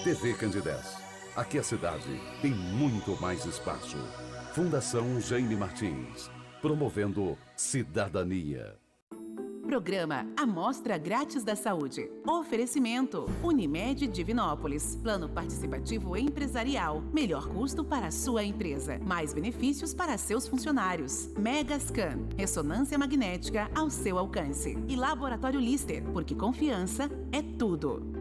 TV Candidez. Aqui a cidade tem muito mais espaço. Fundação Jaime Martins, promovendo cidadania. Programa Amostra Grátis da Saúde. Oferecimento Unimed Divinópolis. Plano participativo empresarial. Melhor custo para a sua empresa. Mais benefícios para seus funcionários. Megascan. Ressonância magnética ao seu alcance. E Laboratório Lister, porque confiança é tudo.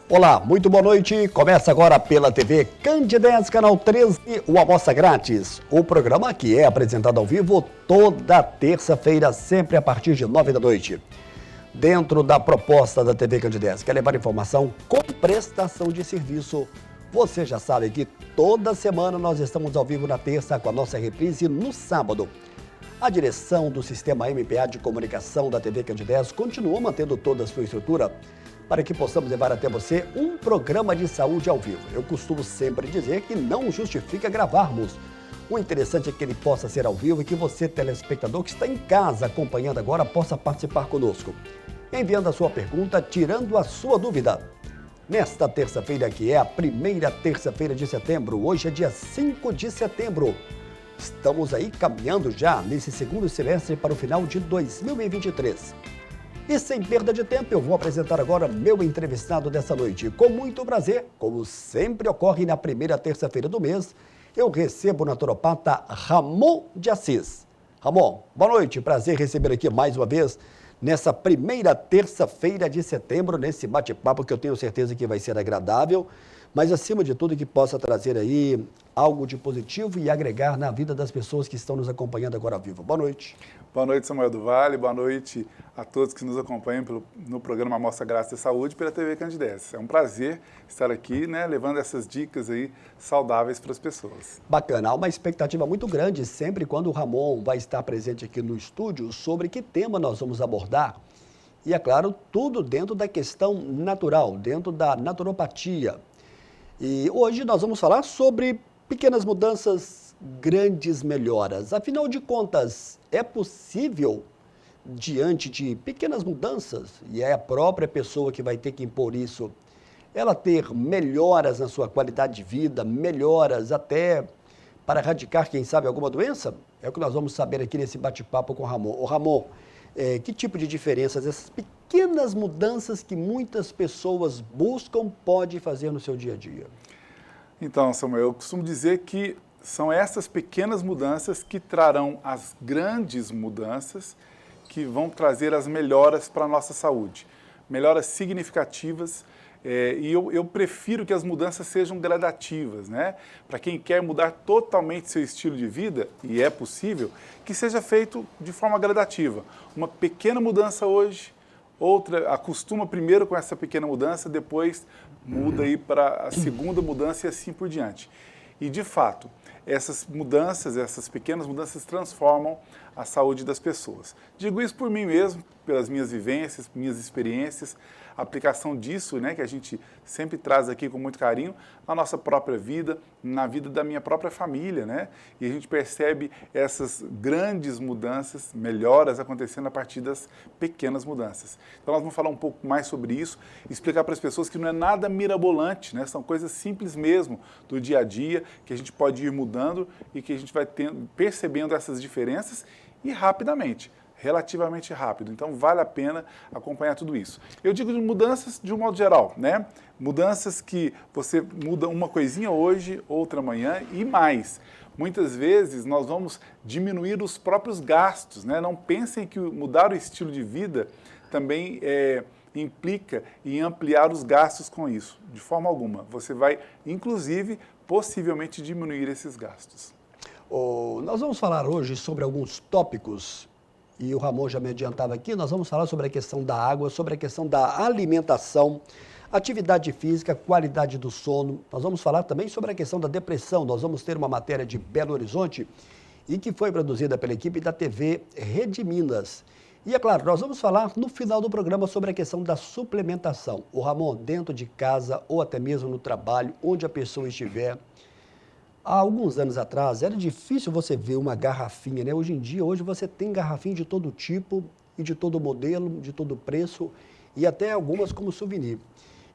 Olá, muito boa noite. Começa agora pela TV Candidez, canal 13, o Amostra Grátis. O programa que é apresentado ao vivo toda terça-feira, sempre a partir de 9 da noite. Dentro da proposta da TV Candidez, que é levar informação com prestação de serviço. Você já sabe que toda semana nós estamos ao vivo na terça com a nossa reprise no sábado. A direção do Sistema MPA de Comunicação da TV Candidez continua mantendo toda a sua estrutura para que possamos levar até você um programa de saúde ao vivo. Eu costumo sempre dizer que não justifica gravarmos. O interessante é que ele possa ser ao vivo e que você, telespectador que está em casa acompanhando agora, possa participar conosco, enviando a sua pergunta, tirando a sua dúvida. Nesta terça-feira, que é a primeira terça-feira de setembro, hoje é dia 5 de setembro. Estamos aí caminhando já nesse segundo semestre para o final de 2023. E sem perda de tempo, eu vou apresentar agora meu entrevistado dessa noite. Com muito prazer, como sempre ocorre na primeira terça-feira do mês, eu recebo o naturopata Ramon de Assis. Ramon, boa noite, prazer receber aqui mais uma vez nessa primeira terça-feira de setembro, nesse bate-papo que eu tenho certeza que vai ser agradável, mas acima de tudo que possa trazer aí algo de positivo e agregar na vida das pessoas que estão nos acompanhando agora ao vivo. Boa noite. Boa noite, Samuel do Vale. Boa noite a todos que nos acompanham no programa Amostra Grátis da Saúde pela TV Candidez. É um prazer estar aqui, né, levando essas dicas aí saudáveis para as pessoas. Bacana. Há uma expectativa muito grande sempre quando o Ramon vai estar presente aqui no estúdio sobre que tema nós vamos abordar. E, é claro, tudo dentro da questão natural, dentro da naturopatia. E hoje nós vamos falar sobre pequenas mudanças, grandes melhoras. Afinal de contas, é possível, diante de pequenas mudanças, e é a própria pessoa que vai ter que impor isso, ela ter melhoras na sua qualidade de vida, melhoras até para erradicar, quem sabe, alguma doença? É o que nós vamos saber aqui nesse bate-papo com o Ramon. Ô Ramon, que tipo de diferenças essas pequenas mudanças que muitas pessoas buscam pode fazer no seu dia a dia? Então, Samuel, eu costumo dizer que são essas pequenas mudanças que trarão as grandes mudanças que vão trazer as melhoras para a nossa saúde. Melhoras significativas, e eu prefiro que as mudanças sejam gradativas, né? Para quem quer mudar totalmente seu estilo de vida, e é possível, que seja feito de forma gradativa. Uma pequena mudança hoje, outra acostuma primeiro com essa pequena mudança, depois muda aí para a segunda mudança e assim por diante. E, de fato, essas mudanças, essas pequenas mudanças transformam a saúde das pessoas. Digo isso por mim mesmo, pelas minhas vivências, minhas experiências, a aplicação disso, né, que a gente sempre traz aqui com muito carinho, na nossa própria vida, na vida da minha própria família, né? E a gente percebe essas grandes mudanças, melhoras acontecendo a partir das pequenas mudanças. Então nós vamos falar um pouco mais sobre isso, explicar para as pessoas que não é nada mirabolante, né? São coisas simples mesmo do dia a dia, que a gente pode ir mudando e que a gente vai percebendo essas diferenças e rapidamente. Relativamente rápido, então vale a pena acompanhar tudo isso. Eu digo de mudanças de um modo geral, né? Mudanças que você muda uma coisinha hoje, outra amanhã e mais. Muitas vezes nós vamos diminuir os próprios gastos, né? Não pensem que mudar o estilo de vida também implica em ampliar os gastos com isso, de forma alguma. Você vai, inclusive, possivelmente diminuir esses gastos. Nós vamos falar hoje sobre alguns tópicos. E o Ramon já me adiantava aqui, nós vamos falar sobre a questão da água, sobre a questão da alimentação. atividade física, qualidade do sono. Nós vamos falar também sobre a questão da depressão. Nós vamos ter uma matéria de Belo Horizonte e que foi produzida pela equipe da TV Rede Minas. E é claro, nós vamos falar no final do programa sobre a questão da suplementação. O Ramon, dentro de casa ou até mesmo no trabalho, onde a pessoa estiver. Há alguns anos atrás era difícil você ver uma garrafinha, né? Hoje em dia, você tem garrafinha de todo tipo e de todo modelo, de todo preço e até algumas como souvenir.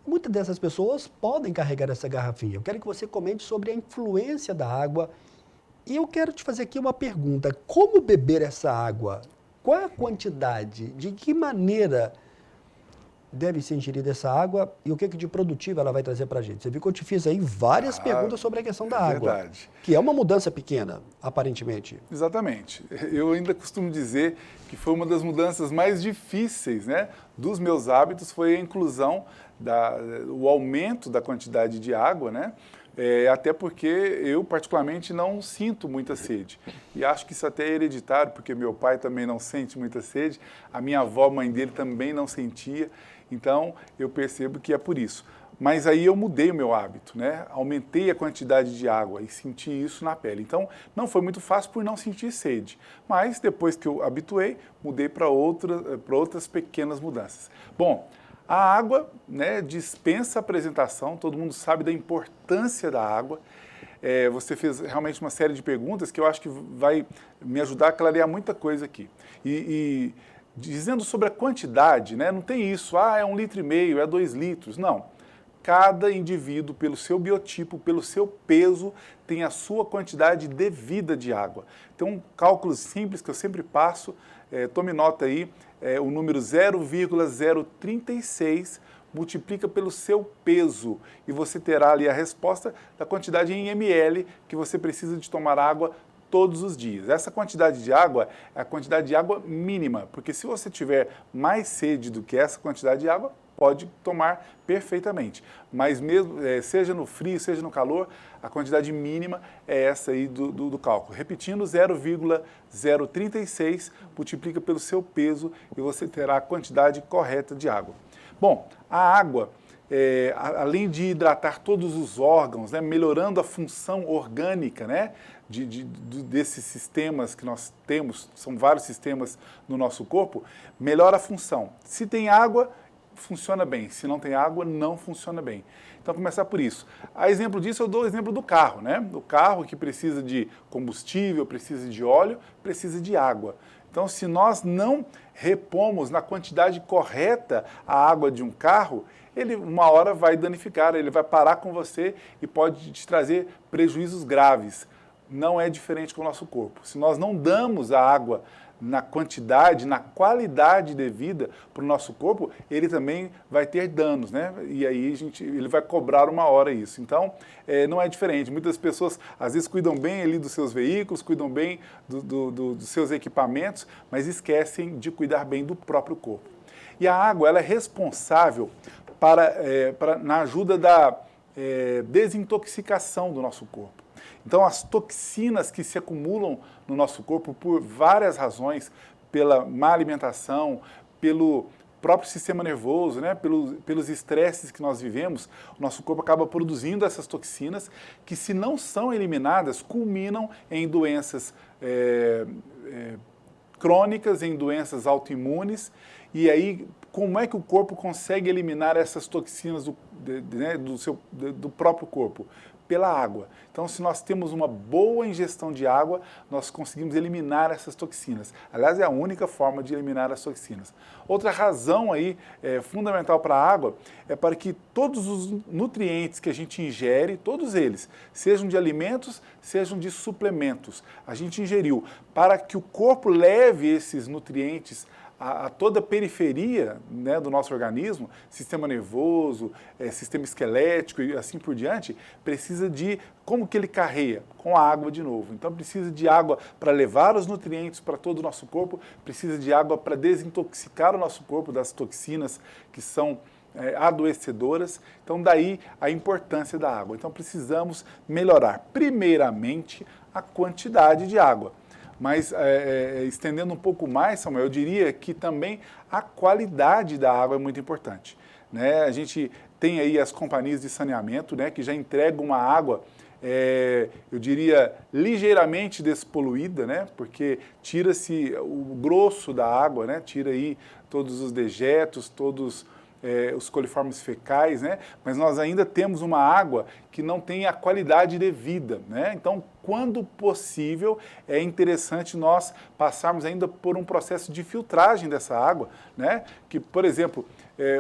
Muitas dessas pessoas podem carregar essa garrafinha. Eu quero que você comente sobre a influência da água e eu quero te fazer aqui uma pergunta. Como beber essa água? Qual é a quantidade? De que maneira deve ser ingerida essa água e o que de produtivo ela vai trazer para a gente? Você viu que eu te fiz aí várias perguntas sobre a questão da água. Verdade. Que é uma mudança pequena, aparentemente. Exatamente. Eu ainda costumo dizer que foi uma das mudanças mais difíceis, né, dos meus hábitos, foi a inclusão, o aumento da quantidade de água, né? Até porque eu, particularmente, não sinto muita sede. E acho que isso até é hereditário, porque meu pai também não sente muita sede, a minha avó, mãe dele, também não sentia. Então, eu percebo que é por isso. Mas aí eu mudei o meu hábito, né? Aumentei a quantidade de água e senti isso na pele. Então, não foi muito fácil por não sentir sede. Mas, depois que eu habituei, mudei para outras pequenas mudanças. Bom, a água, né, dispensa a apresentação, todo mundo sabe da importância da água. Você fez realmente uma série de perguntas que eu acho que vai me ajudar a clarear muita coisa aqui. E dizendo sobre a quantidade, né, não tem isso, é 1,5 litro, é 2 litros, não. Cada indivíduo, pelo seu biotipo, pelo seu peso, tem a sua quantidade devida de água. Então, um cálculo simples que eu sempre passo, tome nota aí, o número 0,036 multiplica pelo seu peso e você terá ali a resposta da quantidade em ml que você precisa de tomar água todos os dias. Essa quantidade de água é a quantidade de água mínima, porque se você tiver mais sede do que essa quantidade de água, pode tomar perfeitamente. Mas mesmo, seja no frio, seja no calor, a quantidade mínima é essa aí do cálculo. Repetindo, 0,036 multiplica pelo seu peso e você terá a quantidade correta de água. Bom, a água, além de hidratar todos os órgãos, né, melhorando a função orgânica, né, desses sistemas que nós temos, são vários sistemas no nosso corpo, melhora a função. Se tem água, funciona bem. Se não tem água, não funciona bem. Então, começar por isso. A exemplo disso, eu dou o exemplo do carro, né? O carro que precisa de combustível, precisa de óleo, precisa de água. Então, se nós não repomos na quantidade correta a água de um carro, ele uma hora vai danificar, ele vai parar com você e pode te trazer prejuízos graves. Não é diferente com o nosso corpo. Se nós não damos a água na quantidade, na qualidade devida para o nosso corpo, ele também vai ter danos, né? E aí ele vai cobrar uma hora isso. Então, não é diferente. Muitas pessoas, às vezes, cuidam bem ali dos seus veículos, cuidam bem dos seus equipamentos, mas esquecem de cuidar bem do próprio corpo. E a água, ela é responsável na ajuda da desintoxicação do nosso corpo. Então, as toxinas que se acumulam no nosso corpo por várias razões, pela má alimentação, pelo próprio sistema nervoso, né, pelos estresses que nós vivemos, o nosso corpo acaba produzindo essas toxinas que, se não são eliminadas, culminam em doenças crônicas, em doenças autoimunes. E aí, como é que o corpo consegue eliminar essas toxinas do próprio corpo? Pela água. Então, se nós temos uma boa ingestão de água, nós conseguimos eliminar essas toxinas. Aliás, é a única forma de eliminar as toxinas. Outra razão aí fundamental para a água é para que todos os nutrientes que a gente ingere, todos eles, sejam de alimentos, sejam de suplementos, a gente ingeriu, para que o corpo leve esses nutrientes a toda a periferia, né, do nosso organismo, sistema nervoso, sistema esquelético e assim por diante, precisa de, como que ele carreia? Com a água de novo. Então precisa de água para levar os nutrientes para todo o nosso corpo, precisa de água para desintoxicar o nosso corpo das toxinas que são adoecedoras. Então daí a importância da água. Então precisamos melhorar primeiramente a quantidade de água. Mas estendendo um pouco mais, Samuel, eu diria que também a qualidade da água é muito importante, né? A gente tem aí as companhias de saneamento, né, que já entregam uma água, eu diria, ligeiramente despoluída, né, porque tira-se o grosso da água, né, tira aí todos os dejetos, todos os coliformes fecais, né? Mas nós ainda temos uma água que não tem a qualidade devida, né? Então, quando possível, é interessante nós passarmos ainda por um processo de filtragem dessa água, né? Que, por exemplo,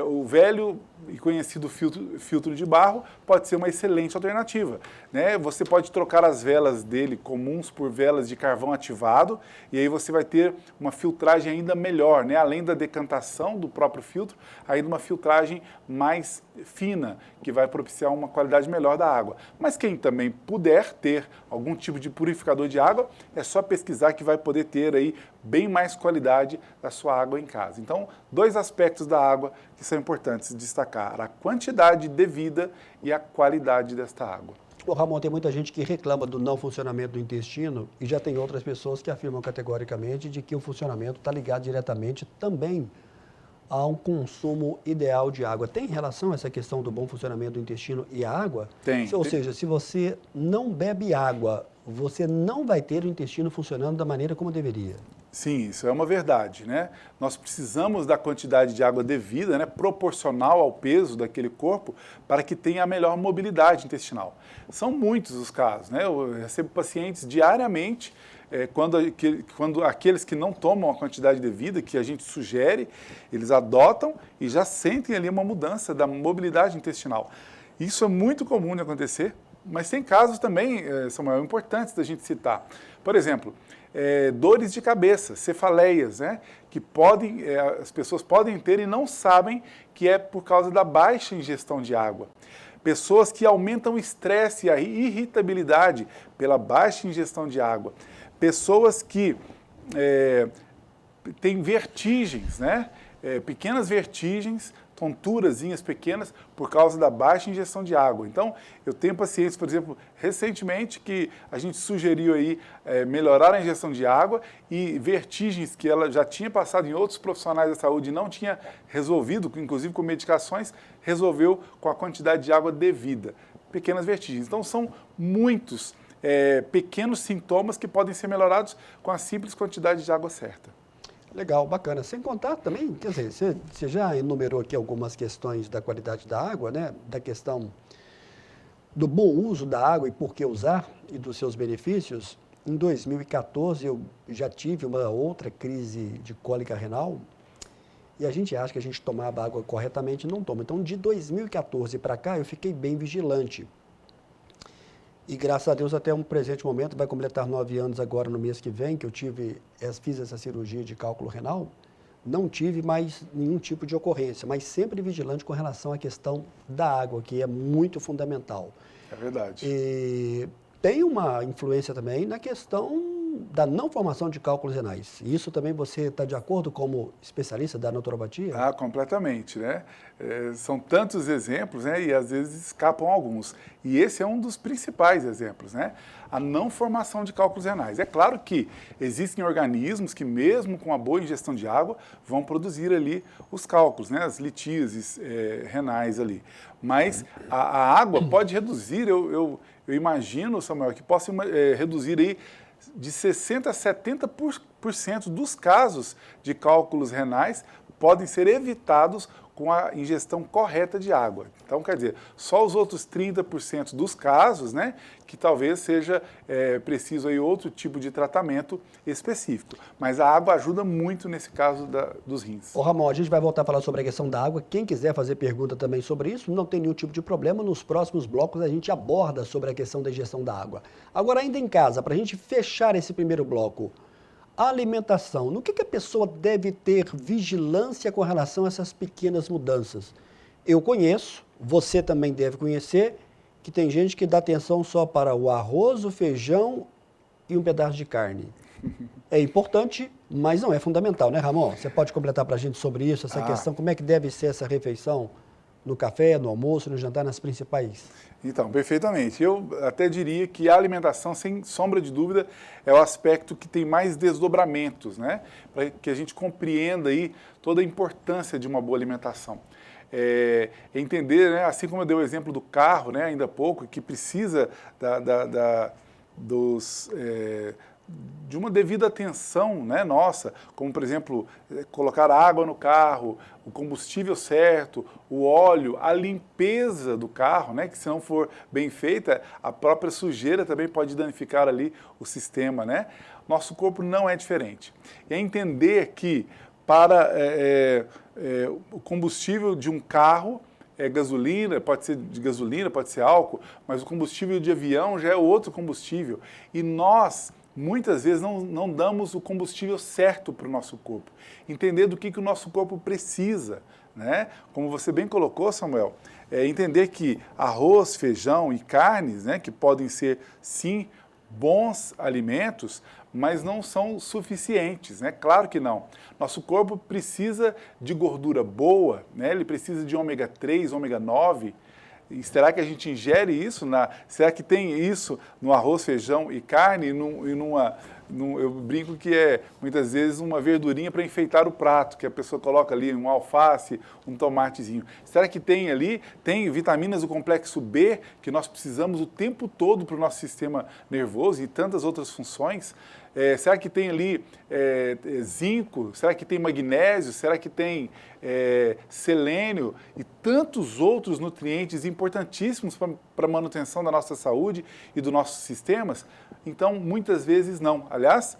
o velho e conhecido filtro de barro pode ser uma excelente alternativa, né? Você pode trocar as velas dele comuns por velas de carvão ativado e aí você vai ter uma filtragem ainda melhor, né? Além da decantação do próprio filtro, ainda uma filtragem mais fina, que vai propiciar uma qualidade melhor da água. Mas quem também puder ter algum tipo de purificador de água, é só pesquisar que vai poder ter aí bem mais qualidade da sua água em casa. Então, 2 aspectos da água que são importantes destacar: a quantidade devida e a qualidade desta água. Ô, Ramon, tem muita gente que reclama do não funcionamento do intestino e já tem outras pessoas que afirmam categoricamente de que o funcionamento está ligado diretamente também a um consumo ideal de água. Tem relação essa questão do bom funcionamento do intestino e a água? Tem. Ou seja, se você não bebe água, você não vai ter o intestino funcionando da maneira como deveria. Sim, isso é uma verdade, né? Nós precisamos da quantidade de água devida, né, proporcional ao peso daquele corpo, para que tenha a melhor mobilidade intestinal. São muitos os casos, né? Eu recebo pacientes diariamente, quando aqueles que não tomam a quantidade devida, que a gente sugere, eles adotam e já sentem ali uma mudança da mobilidade intestinal. Isso é muito comum de acontecer, mas tem casos também, Samuel, importantes da gente citar. Por exemplo, dores de cabeça, cefaleias, né, que as pessoas podem ter e não sabem que é por causa da baixa ingestão de água. Pessoas que aumentam o estresse e a irritabilidade pela baixa ingestão de água. Pessoas que têm vertigens, né, pequenas vertigens, tonturazinhas pequenas por causa da baixa ingestão de água. Então, eu tenho pacientes, por exemplo, recentemente que a gente sugeriu aí melhorar a ingestão de água e vertigens que ela já tinha passado em outros profissionais da saúde e não tinha resolvido, inclusive com medicações, resolveu com a quantidade de água devida. Pequenas vertigens. Então, são muitos pequenos sintomas que podem ser melhorados com a simples quantidade de água certa. Legal, bacana. Sem contar também, quer dizer, você já enumerou aqui algumas questões da qualidade da água, né? Da questão do bom uso da água e por que usar e dos seus benefícios. Em 2014, eu já tive uma outra crise de cólica renal e a gente acha que a gente tomava água corretamente e não toma. Então, de 2014 para cá, eu fiquei bem vigilante. E graças a Deus, até um presente momento, vai completar 9 anos agora no mês que vem, que eu fiz essa cirurgia de cálculo renal, não tive mais nenhum tipo de ocorrência, mas sempre vigilante com relação à questão da água, que é muito fundamental. É verdade. E tem uma influência também na questão da não formação de cálculos renais. Isso também você está de acordo como especialista da naturopatia? Ah, completamente, né? São tantos exemplos, né? E às vezes escapam alguns. E esse é um dos principais exemplos, né? A não formação de cálculos renais. É claro que existem organismos que mesmo com a boa ingestão de água vão produzir ali os cálculos, né? As litíases renais ali. Mas a água pode reduzir, eu imagino, Samuel, que possa reduzir aí de 60% a 70% dos casos de cálculos renais podem ser evitados com a ingestão correta de água. Então, quer dizer, só os outros 30% dos casos, né, que talvez seja preciso aí outro tipo de tratamento específico. Mas a água ajuda muito nesse caso dos rins. Ô Ramon, a gente vai voltar a falar sobre a questão da água. Quem quiser fazer pergunta também sobre isso, não tem nenhum tipo de problema. Nos próximos blocos a gente aborda sobre a questão da ingestão da água. Agora, ainda em casa, para a gente fechar esse primeiro bloco, a alimentação, no que a pessoa deve ter vigilância com relação a essas pequenas mudanças? Eu conheço, você também deve conhecer, que tem gente que dá atenção só para o arroz, o feijão e um pedaço de carne. É importante, mas não é fundamental, né, Ramon? Você pode completar para a gente sobre isso, essa questão, como é que deve ser essa refeição? no café, no almoço, no jantar, nas principais? Então, perfeitamente. Eu até diria que a alimentação, sem sombra de dúvida, é o aspecto que tem mais desdobramentos, né? Para que a gente compreenda aí toda a importância de uma boa alimentação. Entender, né? Assim como eu dei o exemplo do carro, né? Ainda há pouco, que precisa de uma devida atenção, né, nossa, como, por exemplo, colocar água no carro, o combustível certo, o óleo, a limpeza do carro, né, que se não for bem feita, a própria sujeira também pode danificar ali o sistema, né? Nosso corpo não é diferente. E é entender que para o combustível de um carro é gasolina, pode ser de gasolina, pode ser álcool, mas o combustível de avião já é outro combustível. E nós, muitas vezes, não damos o combustível certo para o nosso corpo. Entender do que o nosso corpo precisa, né? Como você bem colocou, Samuel, entender que arroz, feijão e carnes, né, que podem ser, sim, bons alimentos, mas não são suficientes, né? Claro que não. Nosso corpo precisa de gordura boa, né? Ele precisa de ômega 3, ômega 9. E será que a gente ingere isso? Será que tem isso no arroz, feijão e carne? Eu brinco que é, muitas vezes, uma verdurinha para enfeitar o prato, que a pessoa coloca ali um alface, um tomatezinho. Será que tem ali? Tem vitaminas do complexo B, que nós precisamos o tempo todo para o nosso sistema nervoso e tantas outras funções? Será que tem ali zinco? Será que tem magnésio? Será que tem selênio? E tantos outros nutrientes importantíssimos para a manutenção da nossa saúde e dos nossos sistemas? Então, muitas vezes não. Aliás,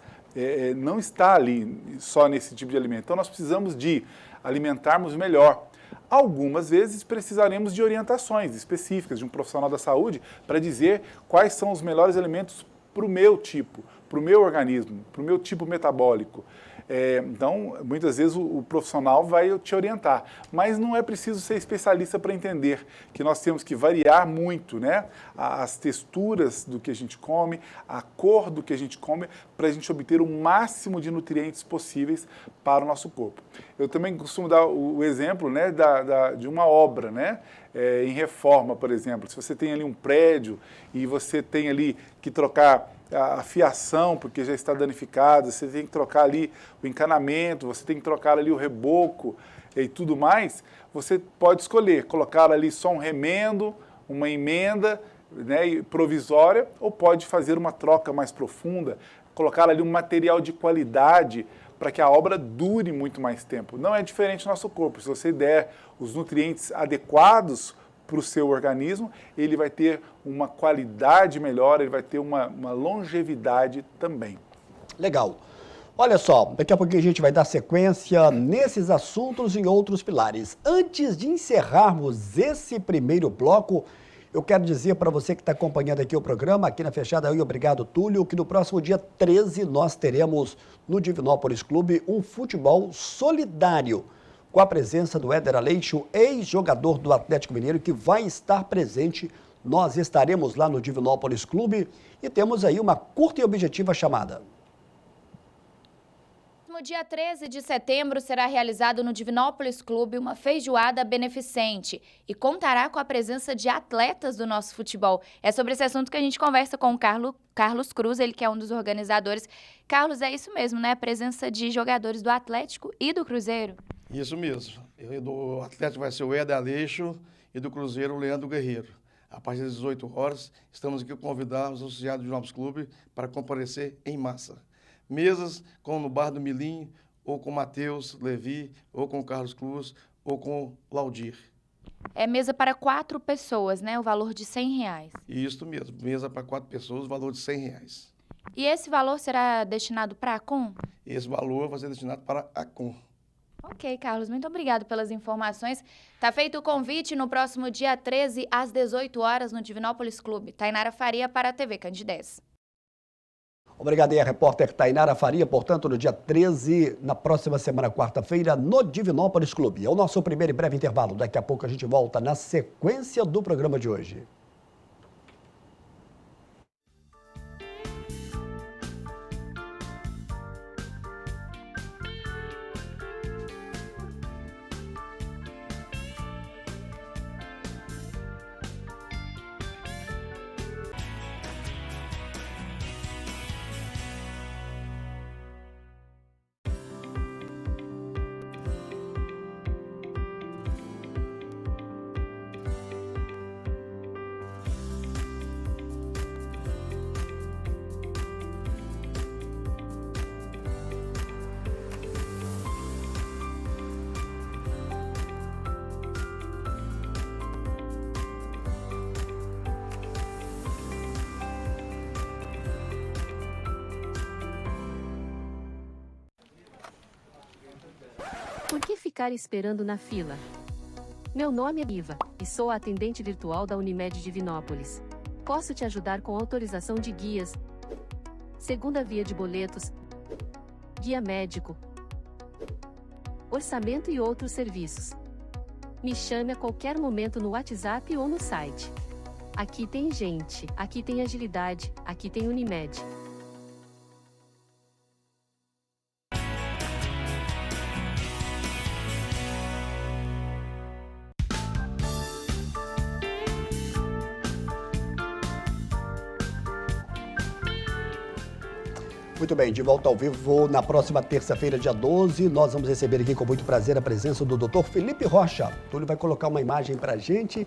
não está ali só nesse tipo de alimento. Então, nós precisamos de alimentarmos melhor. Algumas vezes precisaremos de orientações específicas de um profissional da saúde para dizer quais são os melhores alimentos para o meu tipo, para o meu organismo, para o meu tipo metabólico. Então, muitas vezes o profissional vai te orientar, mas não é preciso ser especialista para entender que nós temos que variar muito, né, as texturas do que a gente come, a cor do que a gente come, para a gente obter o máximo de nutrientes possíveis para o nosso corpo. Eu também costumo dar o exemplo, né, de uma obra, né, em reforma, por exemplo. Se você tem ali um prédio e você tem ali que trocar a fiação, porque já está danificado, você tem que trocar ali o encanamento, você tem que trocar ali o reboco e tudo mais, você pode escolher colocar ali só um remendo, uma emenda, né, provisória, ou pode fazer uma troca mais profunda, colocar ali um material de qualidade para que a obra dure muito mais tempo. Não é diferente no nosso corpo. Se você der os nutrientes adequados para o seu organismo, ele vai ter uma qualidade melhor, ele vai ter uma longevidade também. Legal. Olha só, daqui a pouquinho a gente vai dar sequência nesses assuntos e em outros pilares. Antes de encerrarmos esse primeiro bloco, eu quero dizer para você que está acompanhando aqui o programa, aqui na Fechada, e obrigado, Túlio, que no próximo dia 13 nós teremos no Divinópolis Clube um futebol solidário, com a presença do Éder Aleixo, ex-jogador do Atlético Mineiro, que vai estar presente. Nós estaremos lá no Divinópolis Clube e temos aí uma curta e objetiva chamada. No dia 13 de setembro será realizado no Divinópolis Clube uma feijoada beneficente e contará com a presença de atletas do nosso futebol. É sobre esse assunto que a gente conversa com o Carlos Cruz, ele que é um dos organizadores. Carlos, é isso mesmo, né? A presença de jogadores do Atlético e do Cruzeiro. Isso mesmo. Do Atlético vai ser o Éder Aleixo e do Cruzeiro o Leandro Guerreiro. A partir das 18 horas, estamos aqui convidando os associados do Divinópolis Clube para comparecer em massa. Mesas como no Bar do Milim, ou com Matheus Levi, ou com Carlos Cruz, ou com Laudir. É mesa para 4 pessoas, né? O valor de R$100. Isso mesmo. Mesa para 4 pessoas, o valor de R$100. E esse valor será destinado para a ACOM? Esse valor vai ser destinado para a ACOM. Ok, Carlos, muito obrigado pelas informações. Tá feito o convite no próximo dia 13, às 18 horas, no Divinópolis Clube. Tainara Faria para a TV Candidez. Obrigado aí a repórter Tainara Faria, portanto, no dia 13, na próxima semana, quarta-feira, no Divinópolis Clube. É o nosso primeiro e breve intervalo. Daqui a pouco a gente volta na sequência do programa de hoje. ficar esperando na fila. Meu nome é Iva, e sou a atendente virtual da Unimed Divinópolis. Posso te ajudar com autorização de guias, segunda via de boletos, guia médico, orçamento e outros serviços. Me chame a qualquer momento no WhatsApp ou no site. Aqui tem gente, aqui tem agilidade, aqui tem Unimed. Muito bem, de volta ao vivo na próxima terça-feira, dia 12, nós vamos receber aqui com muito prazer a presença do Dr. Felipe Rocha. Ele vai colocar uma imagem para a gente,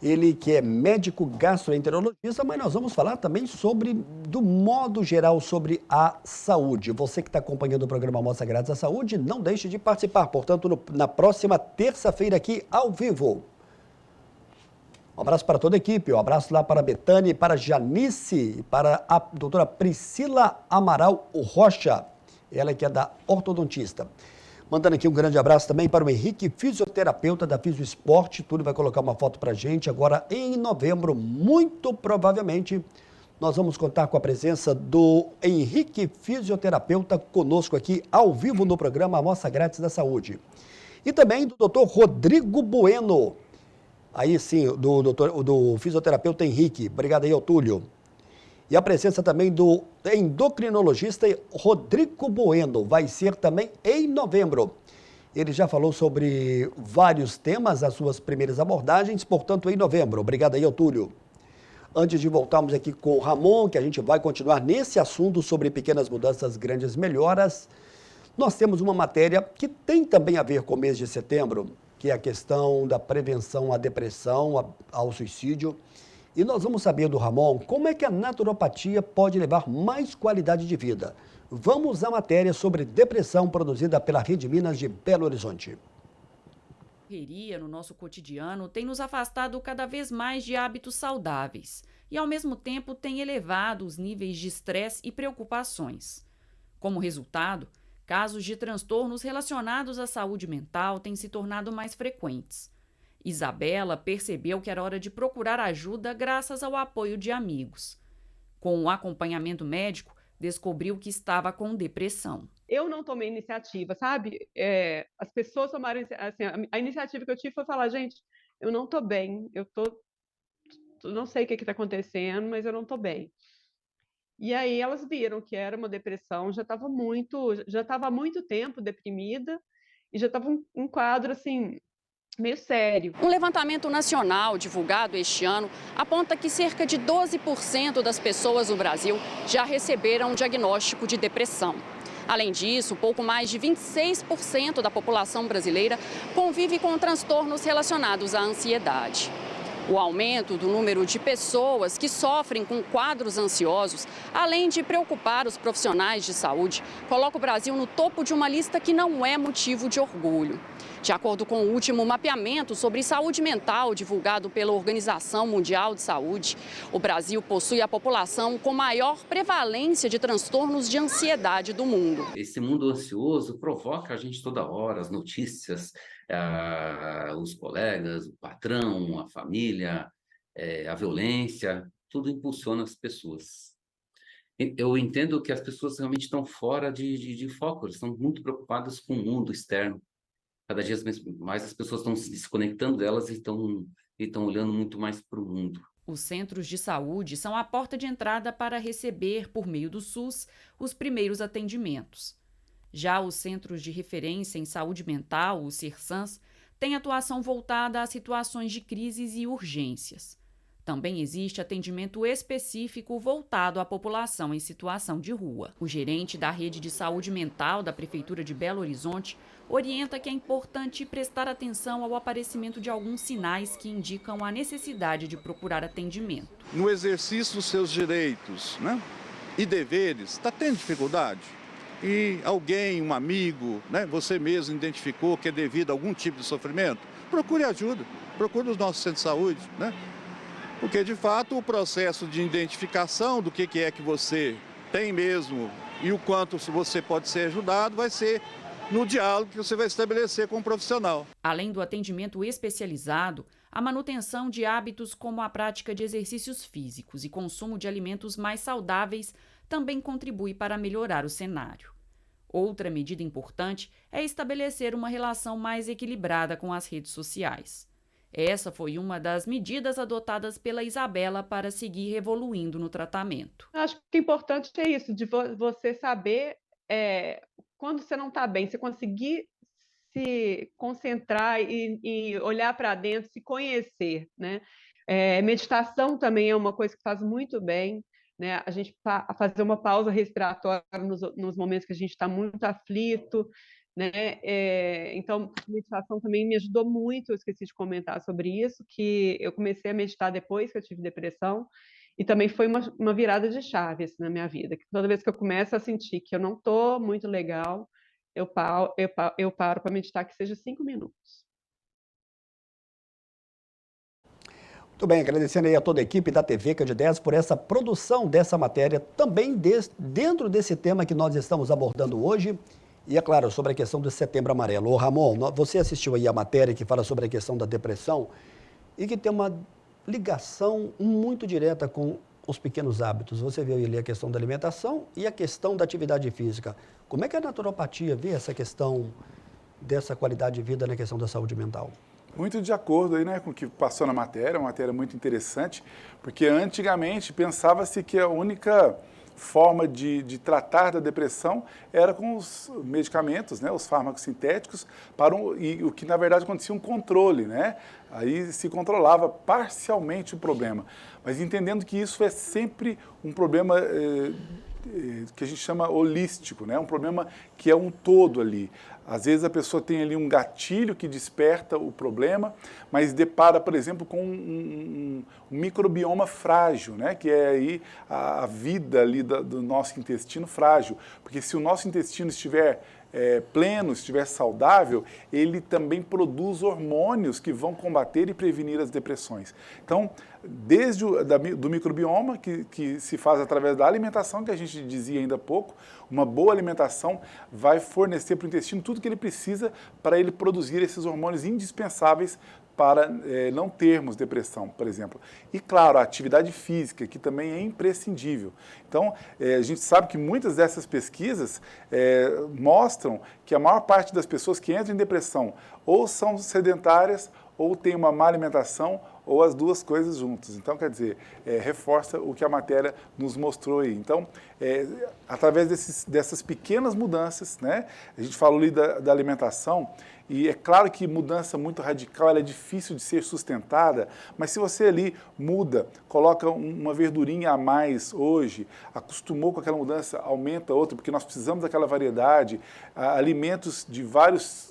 ele que é médico gastroenterologista, mas nós vamos falar também sobre, do modo geral, sobre a saúde. Você que está acompanhando o programa Amostra Grátis da Saúde, não deixe de participar, portanto, na próxima terça-feira aqui ao vivo. Um abraço para toda a equipe, um abraço lá para a Betânia, para a Janice, para a doutora Priscila Amaral Rocha, ela que é da ortodontista. Mandando aqui um grande abraço também para o Henrique, fisioterapeuta da Fisioesporte. Túlio vai colocar uma foto para a gente. Agora, em novembro, muito provavelmente, nós vamos contar com a presença do Henrique, fisioterapeuta, conosco aqui ao vivo no programa Amostra Grátis da Saúde. E também do doutor Rodrigo Bueno. Aí sim, do fisioterapeuta Henrique. Obrigado aí ao Túlio. E a presença também do endocrinologista Rodrigo Bueno. Vai ser também em novembro. Ele já falou sobre vários temas, as suas primeiras abordagens, portanto, em novembro. Obrigado aí ao Túlio. Antes de voltarmos aqui com o Ramon, que a gente vai continuar nesse assunto sobre pequenas mudanças, grandes melhoras, nós temos uma matéria que tem também a ver com o mês de setembro, que é a questão da prevenção à depressão, ao suicídio. E nós vamos saber do Ramon como é que a naturopatia pode levar mais qualidade de vida. Vamos à matéria sobre depressão produzida pela Rede Minas de Belo Horizonte. A correria no nosso cotidiano tem nos afastado cada vez mais de hábitos saudáveis e, ao mesmo tempo, tem elevado os níveis de estresse e preocupações. Como resultado, casos de transtornos relacionados à saúde mental têm se tornado mais frequentes. Isabela percebeu que era hora de procurar ajuda graças ao apoio de amigos. Com o acompanhamento médico, descobriu que estava com depressão. Eu não tomei iniciativa, sabe? As pessoas tomaram... Assim, a iniciativa que eu tive foi falar, gente, eu não estou bem, não sei o que está acontecendo, mas eu não estou bem. E aí elas viram que era uma depressão, já estava há muito tempo deprimida e já estava um quadro assim meio sério. Um levantamento nacional divulgado este ano aponta que cerca de 12% das pessoas no Brasil já receberam um diagnóstico de depressão. Além disso, pouco mais de 26% da população brasileira convive com transtornos relacionados à ansiedade. O aumento do número de pessoas que sofrem com quadros ansiosos, além de preocupar os profissionais de saúde, coloca o Brasil no topo de uma lista que não é motivo de orgulho. De acordo com o último mapeamento sobre saúde mental divulgado pela Organização Mundial de Saúde, o Brasil possui a população com maior prevalência de transtornos de ansiedade do mundo. Esse mundo ansioso provoca a gente toda hora, as notícias, os colegas, o patrão, a família, a violência, tudo impulsiona as pessoas. Eu entendo que as pessoas realmente estão fora de foco, elas estão muito preocupadas com o mundo externo. Cada dia mais as pessoas estão se desconectando delas e estão olhando muito mais para o mundo. Os centros de saúde são a porta de entrada para receber, por meio do SUS, os primeiros atendimentos. Já os Centros de Referência em Saúde Mental, os CIRSANs, têm atuação voltada a situações de crises e urgências. Também existe atendimento específico voltado à população em situação de rua. O gerente da Rede de Saúde Mental da Prefeitura de Belo Horizonte orienta que é importante prestar atenção ao aparecimento de alguns sinais que indicam a necessidade de procurar atendimento. No exercício dos seus direitos, e deveres, está tendo dificuldade? E alguém, um amigo, você mesmo identificou que é devido a algum tipo de sofrimento? Procure ajuda, procure os nossos centros de saúde, Porque, de fato, o processo de identificação do que é que você tem mesmo e o quanto você pode ser ajudado vai ser no diálogo que você vai estabelecer com o profissional. Além do atendimento especializado, a manutenção de hábitos como a prática de exercícios físicos e consumo de alimentos mais saudáveis também contribui para melhorar o cenário. Outra medida importante é estabelecer uma relação mais equilibrada com as redes sociais. Essa foi uma das medidas adotadas pela Isabela para seguir evoluindo no tratamento. Acho que o importante é isso, de você saber quando você não está bem, você conseguir se concentrar e olhar para dentro, se conhecer, né? Meditação também é uma coisa que faz muito bem, né? A gente fazer uma pausa respiratória nos momentos que a gente está muito aflito, né? Então, a meditação também me ajudou muito. Eu esqueci de comentar sobre isso, que eu comecei a meditar depois que eu tive depressão, e também foi uma virada de chave assim, na minha vida. Que toda vez que eu começo a sentir que eu não estou muito legal, eu paro para meditar, que seja 5 minutos. Muito bem, agradecendo aí a toda a equipe da TV Candidez por essa produção dessa matéria, também dentro desse tema que nós estamos abordando hoje, e é claro, sobre a questão do Setembro Amarelo. Ô Ramon, você assistiu aí a matéria que fala sobre a questão da depressão e que tem uma ligação muito direta com os pequenos hábitos. Você viu ali a questão da alimentação e a questão da atividade física. Como é que a naturopatia vê essa questão dessa qualidade de vida na questão da saúde mental? Muito de acordo aí, né, com o que passou na matéria, uma matéria muito interessante, porque antigamente pensava-se que a única forma de tratar da depressão era com os medicamentos, né, os fármacos sintéticos, e o que na verdade acontecia um controle, né? Aí se controlava parcialmente o problema, mas entendendo que isso é sempre um problema que a gente chama holístico, né? Um problema que é um todo ali. Às vezes a pessoa tem ali um gatilho que desperta o problema, mas depara, por exemplo, com um microbioma frágil, né? Que é aí a vida ali do nosso intestino frágil. Porque se o nosso intestino estiver pleno, estiver saudável, ele também produz hormônios que vão combater e prevenir as depressões. Então, desde do microbioma, que se faz através da alimentação, que a gente dizia ainda há pouco, uma boa alimentação vai fornecer para o intestino tudo que ele precisa para ele produzir esses hormônios indispensáveis para não termos depressão, por exemplo. E, claro, a atividade física, que também é imprescindível. Então, a gente sabe que muitas dessas pesquisas mostram que a maior parte das pessoas que entram em depressão ou são sedentárias ou têm uma má alimentação ou as duas coisas juntas. Então, quer dizer, reforça o que a matéria nos mostrou aí. Então, através dessas pequenas mudanças, né, a gente falou ali da alimentação, e é claro que mudança muito radical, ela é difícil de ser sustentada, mas se você ali muda, coloca uma verdurinha a mais hoje, acostumou com aquela mudança, aumenta outra, porque nós precisamos daquela variedade, alimentos de várias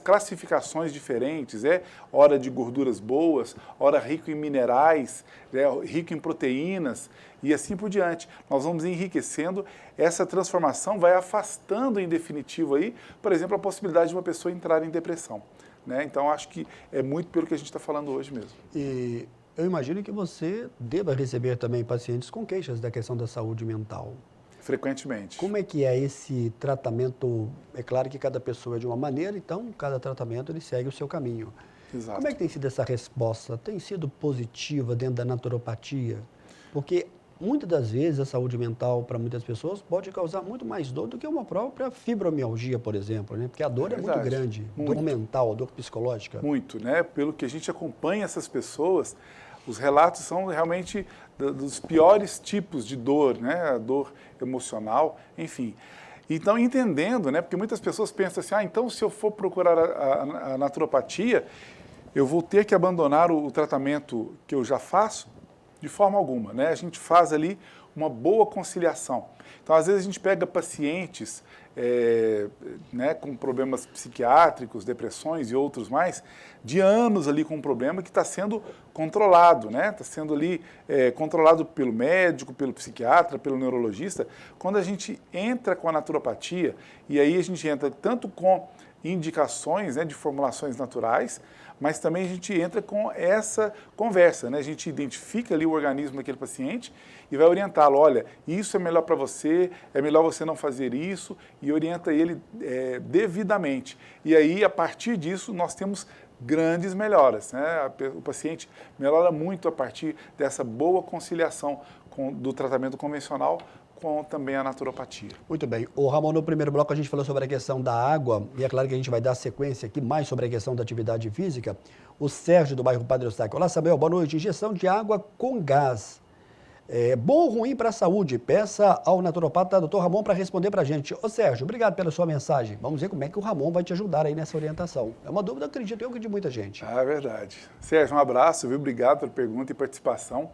classificações diferentes, hora de gorduras boas, hora rico em minerais, rico em proteínas e assim por diante. Nós vamos enriquecendo, essa transformação vai afastando em definitivo aí, por exemplo, a possibilidade de uma pessoa entrar em depressão, né? Então, acho que é muito pelo que a gente está falando hoje mesmo. E eu imagino que você deva receber também pacientes com queixas da questão da saúde mental. Frequentemente. Como é que é esse tratamento? É claro que cada pessoa é de uma maneira, então cada tratamento ele segue o seu caminho. Exato. Como é que tem sido essa resposta? Tem sido positiva dentro da naturopatia? Porque muitas das vezes a saúde mental para muitas pessoas pode causar muito mais dor do que uma própria fibromialgia, por exemplo, né? Porque a dor é muito grande, muito. Dor mental, dor psicológica. Muito, né? Pelo que a gente acompanha essas pessoas, os relatos são realmente dos piores tipos de dor, né? A dor emocional, enfim. Então, entendendo, né? Porque muitas pessoas pensam assim, então se eu for procurar a naturopatia, eu vou ter que abandonar o tratamento que eu já faço? De forma alguma, né? A gente faz ali uma boa conciliação. Então, às vezes a gente pega pacientes né, com problemas psiquiátricos, depressões e outros mais, de anos ali com um problema que está sendo controlado, né? Está sendo ali controlado pelo médico, pelo psiquiatra, pelo neurologista. Quando a gente entra com a naturopatia, e aí a gente entra tanto com indicações, né, de formulações naturais, mas também a gente entra com essa conversa, né? A gente identifica ali o organismo daquele paciente e vai orientá-lo, olha, isso é melhor para você, é melhor você não fazer isso, e orienta ele devidamente. E aí, a partir disso, nós temos grandes melhoras, né? O paciente melhora muito a partir dessa boa conciliação do tratamento convencional com também a naturopatia. Muito bem. O Ramon, no primeiro bloco a gente falou sobre a questão da água, e é claro que a gente vai dar sequência aqui mais sobre a questão da atividade física. O Sérgio, do bairro Padre Eustáquio. Olá, Samuel, boa noite. Injeção de água com gás. É bom ou ruim para a saúde? Peça ao naturopata Dr. Ramon para responder para a gente. Ô Sérgio, obrigado pela sua mensagem. Vamos ver como é que o Ramon vai te ajudar aí nessa orientação. É uma dúvida, acredito eu, que de muita gente. É verdade. Sérgio, um abraço, viu? Obrigado pela pergunta e participação.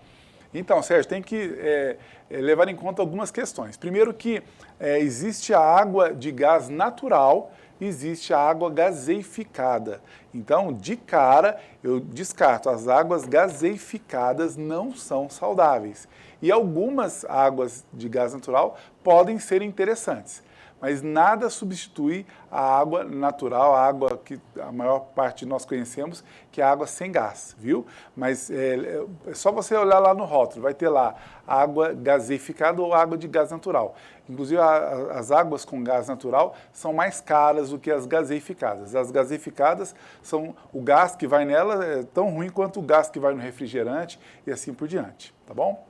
Então, Sérgio, tem que levar em conta algumas questões. Primeiro que existe a água de gás natural, existe a água gaseificada. Então, de cara, eu descarto, as águas gaseificadas não são saudáveis. E algumas águas de gás natural podem ser interessantes, mas nada substitui a água natural, a água que a maior parte nós conhecemos, que é a água sem gás, viu? Mas é só você olhar lá no rótulo, vai ter lá água gaseificada ou água de gás natural. Inclusive, as águas com gás natural são mais caras do que as gaseificadas. As gaseificadas são o gás que vai nela é tão ruim quanto o gás que vai no refrigerante e assim por diante, tá bom?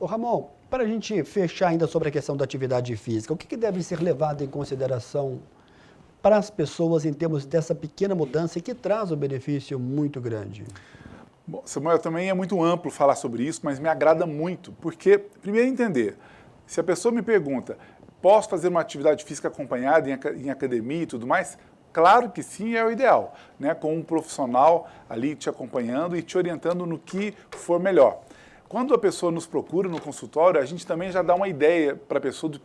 Ô Ramon, para a gente fechar ainda sobre a questão da atividade física, o que deve ser levado em consideração para as pessoas em termos dessa pequena mudança que traz um benefício muito grande? Bom, Samuel, também é muito amplo falar sobre isso, mas me agrada muito, porque, primeiro, entender, se a pessoa me pergunta, posso fazer uma atividade física acompanhada em academia e tudo mais? Claro que sim, é o ideal, né? Com um profissional ali te acompanhando e te orientando no que for melhor. Quando a pessoa nos procura no consultório, a gente também já dá uma ideia para a pessoa de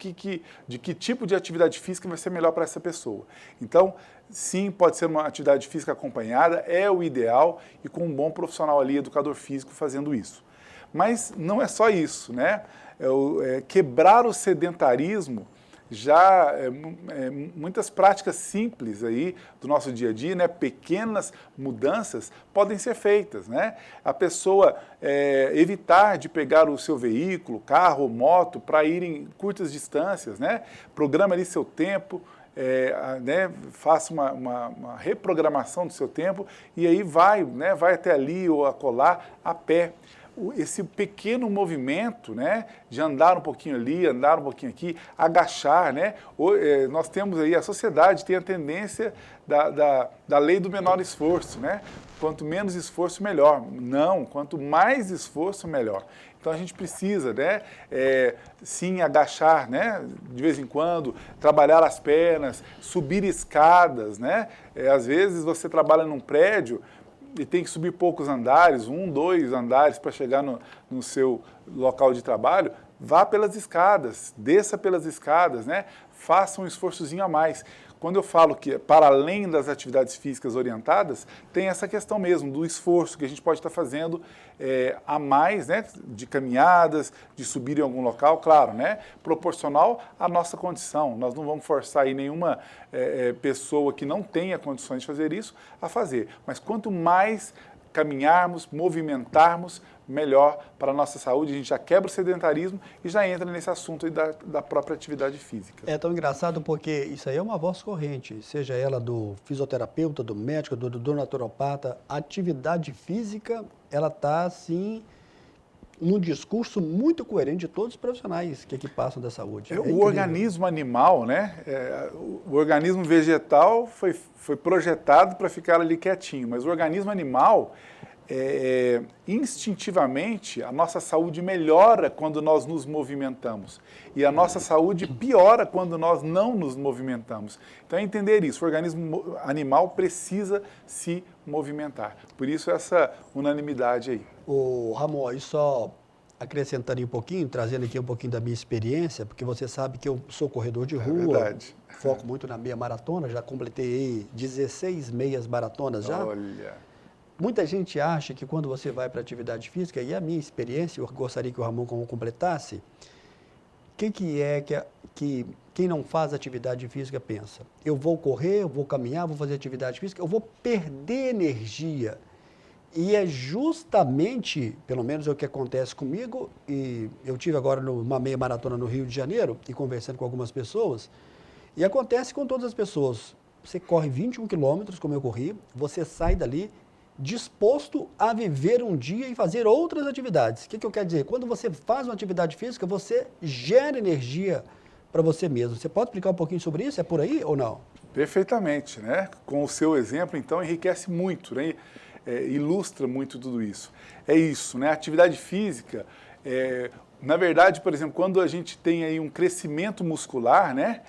que tipo de atividade física vai ser melhor para essa pessoa. Então, sim, pode ser uma atividade física acompanhada, é o ideal, e com um bom profissional ali, educador físico, fazendo isso. Mas não é só isso, né? Quebrar o sedentarismo, já muitas práticas simples aí do nosso dia a dia, né? Pequenas mudanças podem ser feitas, né? A pessoa evitar de pegar o seu veículo, carro, moto, para ir em curtas distâncias, né? Programa ali seu tempo, né? Faça uma reprogramação do seu tempo e aí vai, né? Vai até ali ou acolá a pé. Esse pequeno movimento, né, de andar um pouquinho ali, andar um pouquinho aqui, agachar, né? Nós temos aí, a sociedade tem a tendência da lei do menor esforço, né? Quanto menos esforço, melhor. Não, quanto mais esforço, melhor. Então a gente precisa, né, sim, agachar, né, de vez em quando, trabalhar as pernas, subir escadas, né? Às vezes você trabalha num prédio e tem que subir poucos andares, 1, 2 andares para chegar no seu local de trabalho, vá pelas escadas, desça pelas escadas, né? Faça um esforçozinho a mais. Quando eu falo que, para além das atividades físicas orientadas, tem essa questão mesmo do esforço que a gente pode estar fazendo a mais, né? De caminhadas, de subir em algum local, claro, né? Proporcional à nossa condição. Nós não vamos forçar aí nenhuma pessoa que não tenha condições de fazer isso a fazer. Mas quanto mais caminharmos, movimentarmos, melhor para a nossa saúde. A gente já quebra o sedentarismo e já entra nesse assunto aí da própria atividade física. É tão engraçado porque isso aí é uma voz corrente, seja ela do fisioterapeuta, do médico, do naturopata. A atividade física, ela está, assim, num discurso muito coerente de todos os profissionais que aqui passam da saúde. O organismo animal, né? O organismo vegetal foi projetado para ficar ali quietinho, mas o organismo animal, instintivamente, a nossa saúde melhora quando nós nos movimentamos e a nossa saúde piora quando nós não nos movimentamos. Então, é entender isso, o organismo animal precisa se movimentar. Por isso, essa unanimidade aí. O Ramon, e só acrescentando um pouquinho, trazendo aqui um pouquinho da minha experiência, porque você sabe que eu sou corredor de rua, foco muito na meia maratona, já completei 16 meias maratonas já. Olha... Muita gente acha que quando você vai para atividade física, e a minha experiência, eu gostaria que o Ramon completasse, o que quem não faz atividade física pensa, eu vou correr, eu vou caminhar, vou fazer atividade física, eu vou perder energia. E é justamente, pelo menos é o que acontece comigo, e eu tive agora numa meia maratona no Rio de Janeiro, e conversando com algumas pessoas, e acontece com todas as pessoas. Você corre 21 quilômetros, como eu corri, você sai dali disposto a viver um dia e fazer outras atividades. O que eu quero dizer? Quando você faz uma atividade física, você gera energia para você mesmo. Você pode explicar um pouquinho sobre isso? É por aí ou não? Perfeitamente, né? Com o seu exemplo, então, enriquece muito, né? Ilustra muito tudo isso. É isso, né? A atividade física, na verdade, por exemplo, quando a gente tem aí um crescimento muscular, né?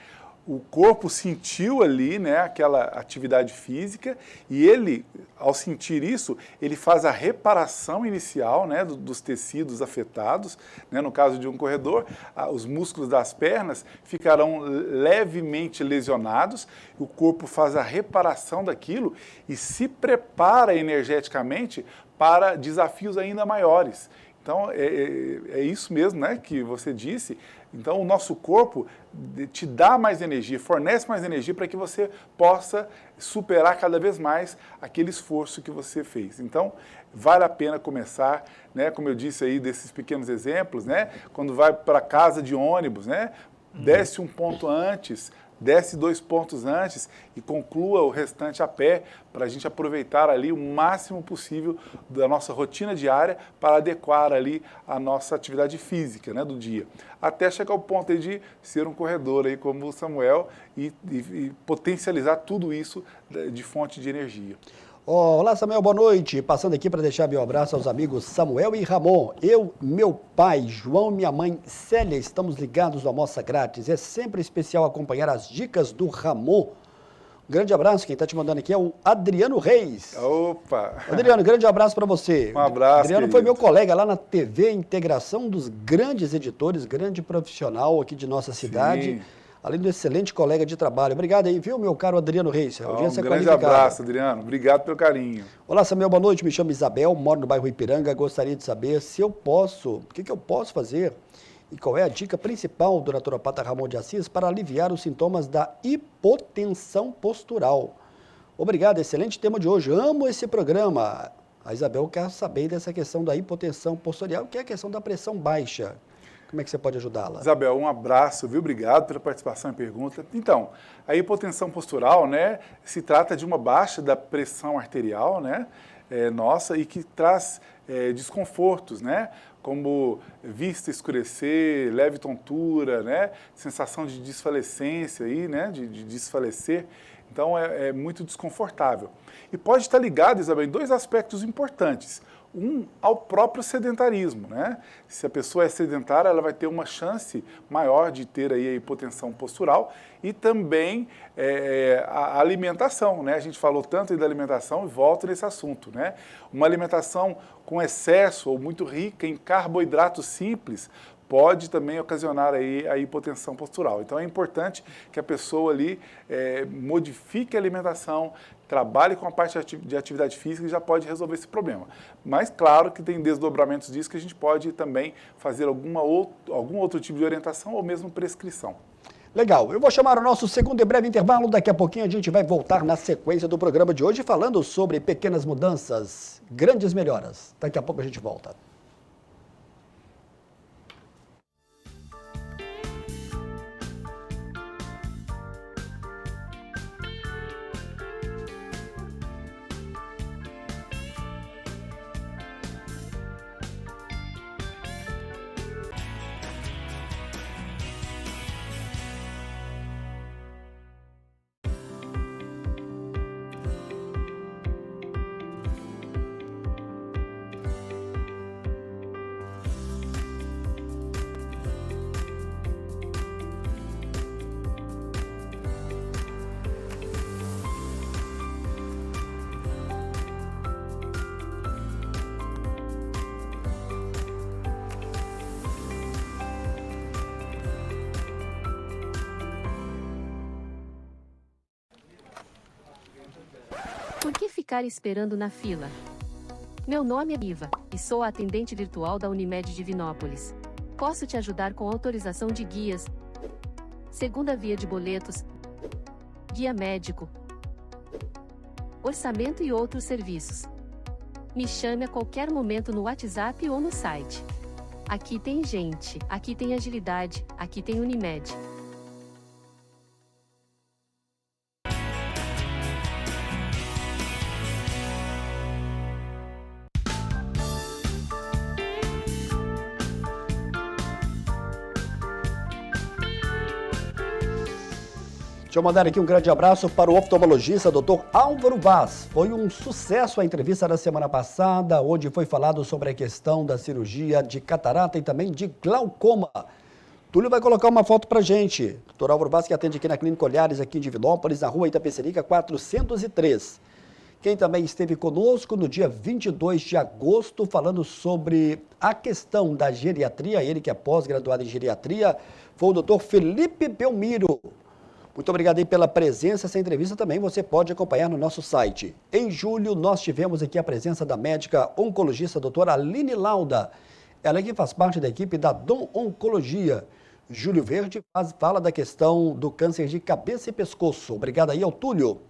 O corpo sentiu ali, né, aquela atividade física e ele, ao sentir isso, ele faz a reparação inicial, né, dos tecidos afetados, né, no caso de um corredor, os músculos das pernas ficarão levemente lesionados, o corpo faz a reparação daquilo e se prepara energeticamente para desafios ainda maiores. Então, é isso mesmo, né, que você disse. Então, o nosso corpo te dá mais energia, fornece mais energia para que você possa superar cada vez mais aquele esforço que você fez. Então, vale a pena começar, né, como eu disse aí, desses pequenos exemplos, né, quando vai para casa de ônibus, né, desce um ponto antes, desce 2 pontos antes e conclua o restante a pé, para a gente aproveitar ali o máximo possível da nossa rotina diária para adequar ali a nossa atividade física, né, do dia. Até chegar ao ponto aí de ser um corredor aí como o Samuel e potencializar tudo isso de fonte de energia. Olá, Samuel, boa noite. Passando aqui para deixar meu abraço aos amigos Samuel e Ramon. Eu, meu pai, João e minha mãe Célia, estamos ligados no Almoça Grátis. É sempre especial acompanhar as dicas do Ramon. Um grande abraço. Quem está te mandando aqui é o Adriano Reis. Opa! Adriano, grande abraço para você. Um abraço, Adriano foi meu colega lá na TV Integração, dos grandes editores, grande profissional aqui de nossa cidade. Sim. Além do excelente colega de trabalho. Obrigado aí, viu, meu caro Adriano Reis. Um grande abraço, Adriano. Obrigado pelo carinho. Olá, Samuel, boa noite. Me chamo Isabel, moro no bairro Ipiranga. Gostaria de saber se eu posso, o que eu posso fazer e qual é a dica principal do naturopata Ramon de Assis para aliviar os sintomas da hipotensão postural. Obrigado, excelente tema de hoje. Amo esse programa. A Isabel quer saber dessa questão da hipotensão postural, que é a questão da pressão baixa. Como é que você pode ajudá-la? Isabel, um abraço, viu? Obrigado pela participação e pergunta. Então, a hipotensão postural, né, se trata de uma baixa da pressão arterial, né, nossa, e que traz desconfortos, né, como vista escurecer, leve tontura, né, sensação de desfalecência aí, né, de desfalecer. Então, é muito desconfortável. E pode estar ligado, Isabel, em 2 aspectos importantes. Um, ao próprio sedentarismo, né? Se a pessoa é sedentária, ela vai ter uma chance maior de ter aí a hipotensão postural e também a alimentação, né? A gente falou tanto aí da alimentação e volta nesse assunto, né? Uma alimentação com excesso ou muito rica em carboidratos simples pode também ocasionar aí a hipotensão postural. Então é importante que a pessoa ali modifique a alimentação, trabalhe com a parte de atividade física e já pode resolver esse problema. Mas claro que tem desdobramentos disso que a gente pode também fazer algum outro tipo de orientação ou mesmo prescrição. Legal, eu vou chamar o nosso segundo e breve intervalo, daqui a pouquinho a gente vai voltar na sequência do programa de hoje falando sobre pequenas mudanças, grandes melhoras. Daqui a pouco a gente volta. Por que ficar esperando na fila? Meu nome é Iva, e sou a atendente virtual da Unimed Divinópolis. Posso te ajudar com autorização de guias, segunda via de boletos, guia médico, orçamento e outros serviços. Me chame a qualquer momento no WhatsApp ou no site. Aqui tem gente, aqui tem agilidade, aqui tem Unimed. Deixa eu mandar aqui um grande abraço para o oftalmologista Dr. Álvaro Vaz. Foi um sucesso a entrevista da semana passada, onde foi falado sobre a questão da cirurgia de catarata e também de glaucoma. Túlio vai colocar uma foto para gente. Dr. Álvaro Vaz, que atende aqui na Clínica Olhares, aqui em Divinópolis, na rua Itapecerica 403. Quem também esteve conosco no dia 22 de agosto, falando sobre a questão da geriatria, ele que é pós-graduado em geriatria, foi o Dr. Felipe Belmiro. Muito obrigado aí pela presença. Essa entrevista também você pode acompanhar no nosso site. Em julho, nós tivemos aqui a presença da médica oncologista doutora Aline Lauda. Ela que faz parte da equipe da Dom Oncologia. Júlio Verde fala da questão do câncer de cabeça e pescoço. Obrigado aí ao Túlio.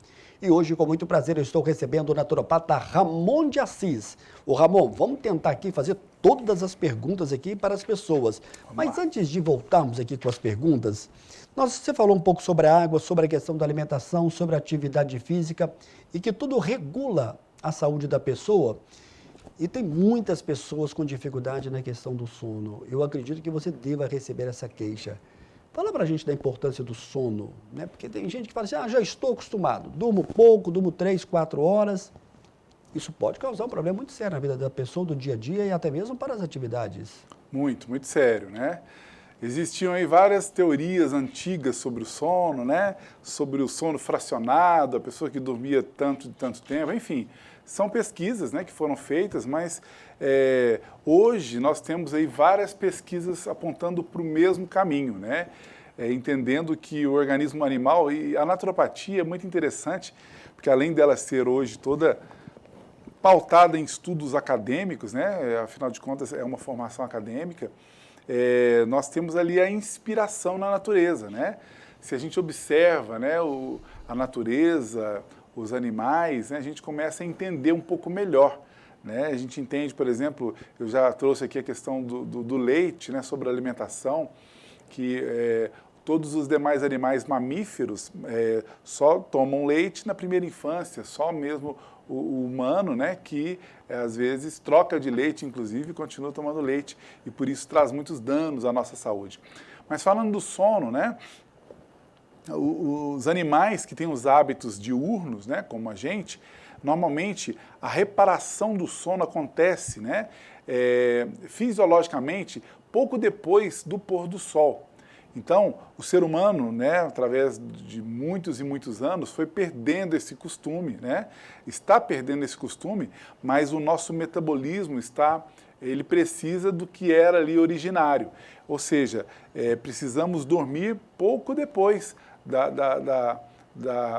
E hoje, com muito prazer, eu estou recebendo o naturopata Ramon de Assis. O Ramon, vamos tentar aqui fazer todas as perguntas aqui para as pessoas. Mas antes de voltarmos aqui com as perguntas, você falou um pouco sobre a água, sobre a questão da alimentação, sobre a atividade física e que tudo regula a saúde da pessoa. E tem muitas pessoas com dificuldade na questão do sono. Eu acredito que você deva receber essa queixa. Fala pra gente da importância do sono, né? Porque tem gente que fala assim, já estou acostumado, durmo pouco, durmo 3, 4 horas. Isso pode causar um problema muito sério na vida da pessoa, do dia a dia e até mesmo para as atividades. Muito, muito sério, né? Existiam aí várias teorias antigas sobre o sono, né? Sobre o sono fracionado, a pessoa que dormia tanto de tanto tempo, enfim. São pesquisas, né, que foram feitas, mas hoje nós temos aí várias pesquisas apontando para o mesmo caminho, né? Entendendo que o organismo animal, e a naturopatia é muito interessante, porque além dela ser hoje toda pautada em estudos acadêmicos, né? Afinal de contas é uma formação acadêmica, nós temos ali a inspiração na natureza, né? Se a gente observa, né, a natureza, os animais, né, a gente começa a entender um pouco melhor, né? A gente entende, por exemplo, eu já trouxe aqui a questão do leite, né, sobre a alimentação, que todos os demais animais mamíferos só tomam leite na primeira infância, só mesmo o humano, né, que às vezes troca de leite, inclusive, e continua tomando leite, e por isso traz muitos danos à nossa saúde. Mas falando do sono, né, os animais que têm os hábitos diurnos, né, como a gente, normalmente a reparação do sono acontece, né, fisiologicamente pouco depois do pôr do sol. Então, o ser humano, né, através de muitos e muitos anos, foi perdendo esse costume, né? Está perdendo esse costume, mas o nosso metabolismo ele precisa do que era ali originário. Ou seja, precisamos dormir pouco depois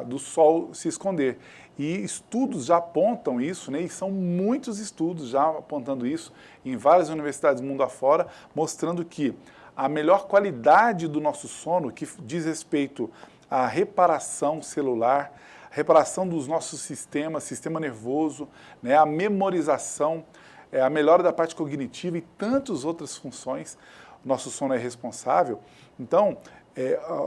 do sol se esconder. E estudos já apontam isso, né? E são muitos estudos já apontando isso em várias universidades do mundo afora, mostrando que a melhor qualidade do nosso sono, que diz respeito à reparação celular, reparação dos nossos sistemas, sistema nervoso, né, a memorização, a melhora da parte cognitiva e tantas outras funções, nosso sono é responsável. Então,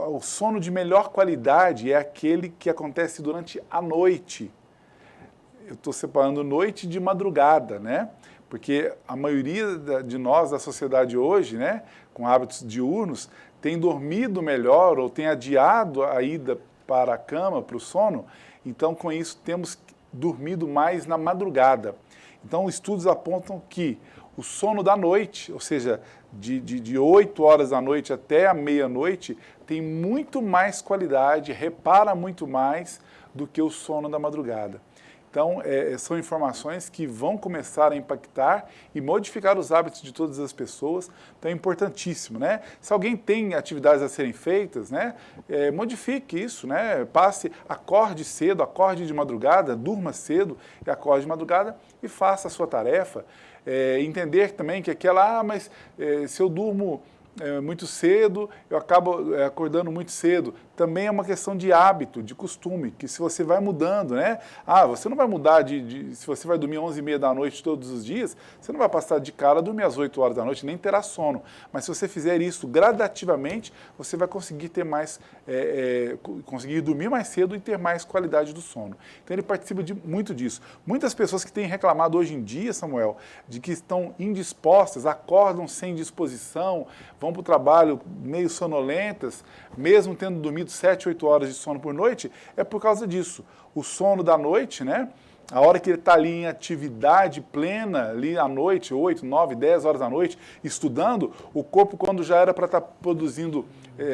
o sono de melhor qualidade é aquele que acontece durante a noite. Eu estou separando noite de madrugada, né? Porque a maioria de nós, da sociedade hoje, né, com hábitos diurnos, tem dormido melhor ou tem adiado a ida para a cama, para o sono. Então, com isso, temos dormido mais na madrugada. Então, estudos apontam que o sono da noite, ou seja, de 8 horas da noite até a meia-noite, tem muito mais qualidade, repara muito mais do que o sono da madrugada. Então, são informações que vão começar a impactar e modificar os hábitos de todas as pessoas. Então, é importantíssimo, né? Se alguém tem atividades a serem feitas, né, modifique isso, né? Acorde cedo, acorde de madrugada, durma cedo e acorde de madrugada e faça a sua tarefa. Entender também que mas se eu durmo muito cedo, eu acabo acordando muito cedo. Também é uma questão de hábito, de costume, que se você vai mudando, né? Você não vai mudar se você vai dormir 11h30 da noite todos os dias, você não vai passar de cara a dormir às 8 horas da noite, nem terá sono. Mas se você fizer isso gradativamente, você vai conseguir ter mais, conseguir dormir mais cedo e ter mais qualidade do sono. Então ele participa muito disso. Muitas pessoas que têm reclamado hoje em dia, Samuel, de que estão indispostas, acordam sem disposição, vão para o trabalho meio sonolentas, mesmo tendo dormido 7, 8 horas de sono por noite, é por causa disso. O sono da noite, né? A hora que ele está ali em atividade plena, ali à noite, 8, 9, 10 horas da noite, estudando, o corpo, quando já era para estar produzindo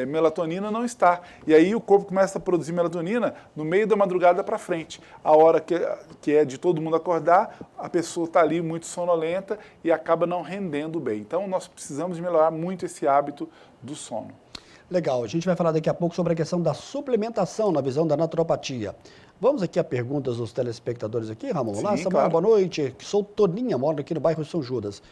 melatonina, não está. E aí o corpo começa a produzir melatonina no meio da madrugada para frente. A hora que é de todo mundo acordar, a pessoa está ali muito sonolenta e acaba não rendendo bem. Então, nós precisamos de melhorar muito esse hábito do sono. Legal, a gente vai falar daqui a pouco sobre a questão da suplementação na visão da naturopatia. Vamos aqui a perguntas dos telespectadores aqui, Ramon. Sim, Olá, Samuel, claro. Boa noite. Sou Toninha, moro aqui no bairro São Judas.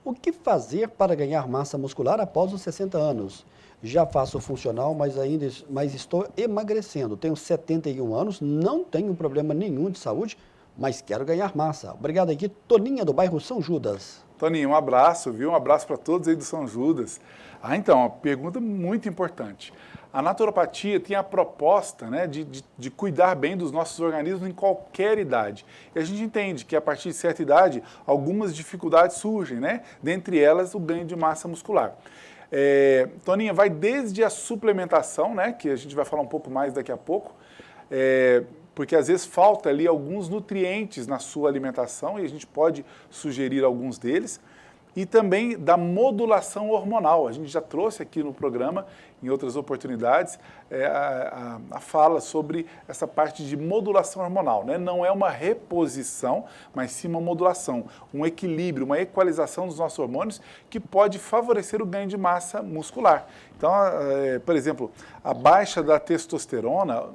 O que fazer para ganhar massa muscular após os 60 anos? Já faço funcional, mas estou emagrecendo. Tenho 71 anos, não tenho problema nenhum de saúde, mas quero ganhar massa. Obrigado aqui, Toninha, do bairro São Judas. Toninho, um abraço, viu? Um abraço para todos aí do São Judas. Então, uma pergunta muito importante. A naturopatia tem a proposta, né, de cuidar bem dos nossos organismos em qualquer idade. E a gente entende que a partir de certa idade, algumas dificuldades surgem, né? Dentre elas, o ganho de massa muscular. Toninha, vai desde a suplementação, né, que a gente vai falar um pouco mais daqui a pouco, porque às vezes falta ali alguns nutrientes na sua alimentação e a gente pode sugerir alguns deles. E também da modulação hormonal. A gente já trouxe aqui no programa, em outras oportunidades, a fala sobre essa parte de modulação hormonal, né? Não é uma reposição, mas sim uma modulação, um equilíbrio, uma equalização dos nossos hormônios que pode favorecer o ganho de massa muscular. Então, por exemplo, a baixa da testosterona,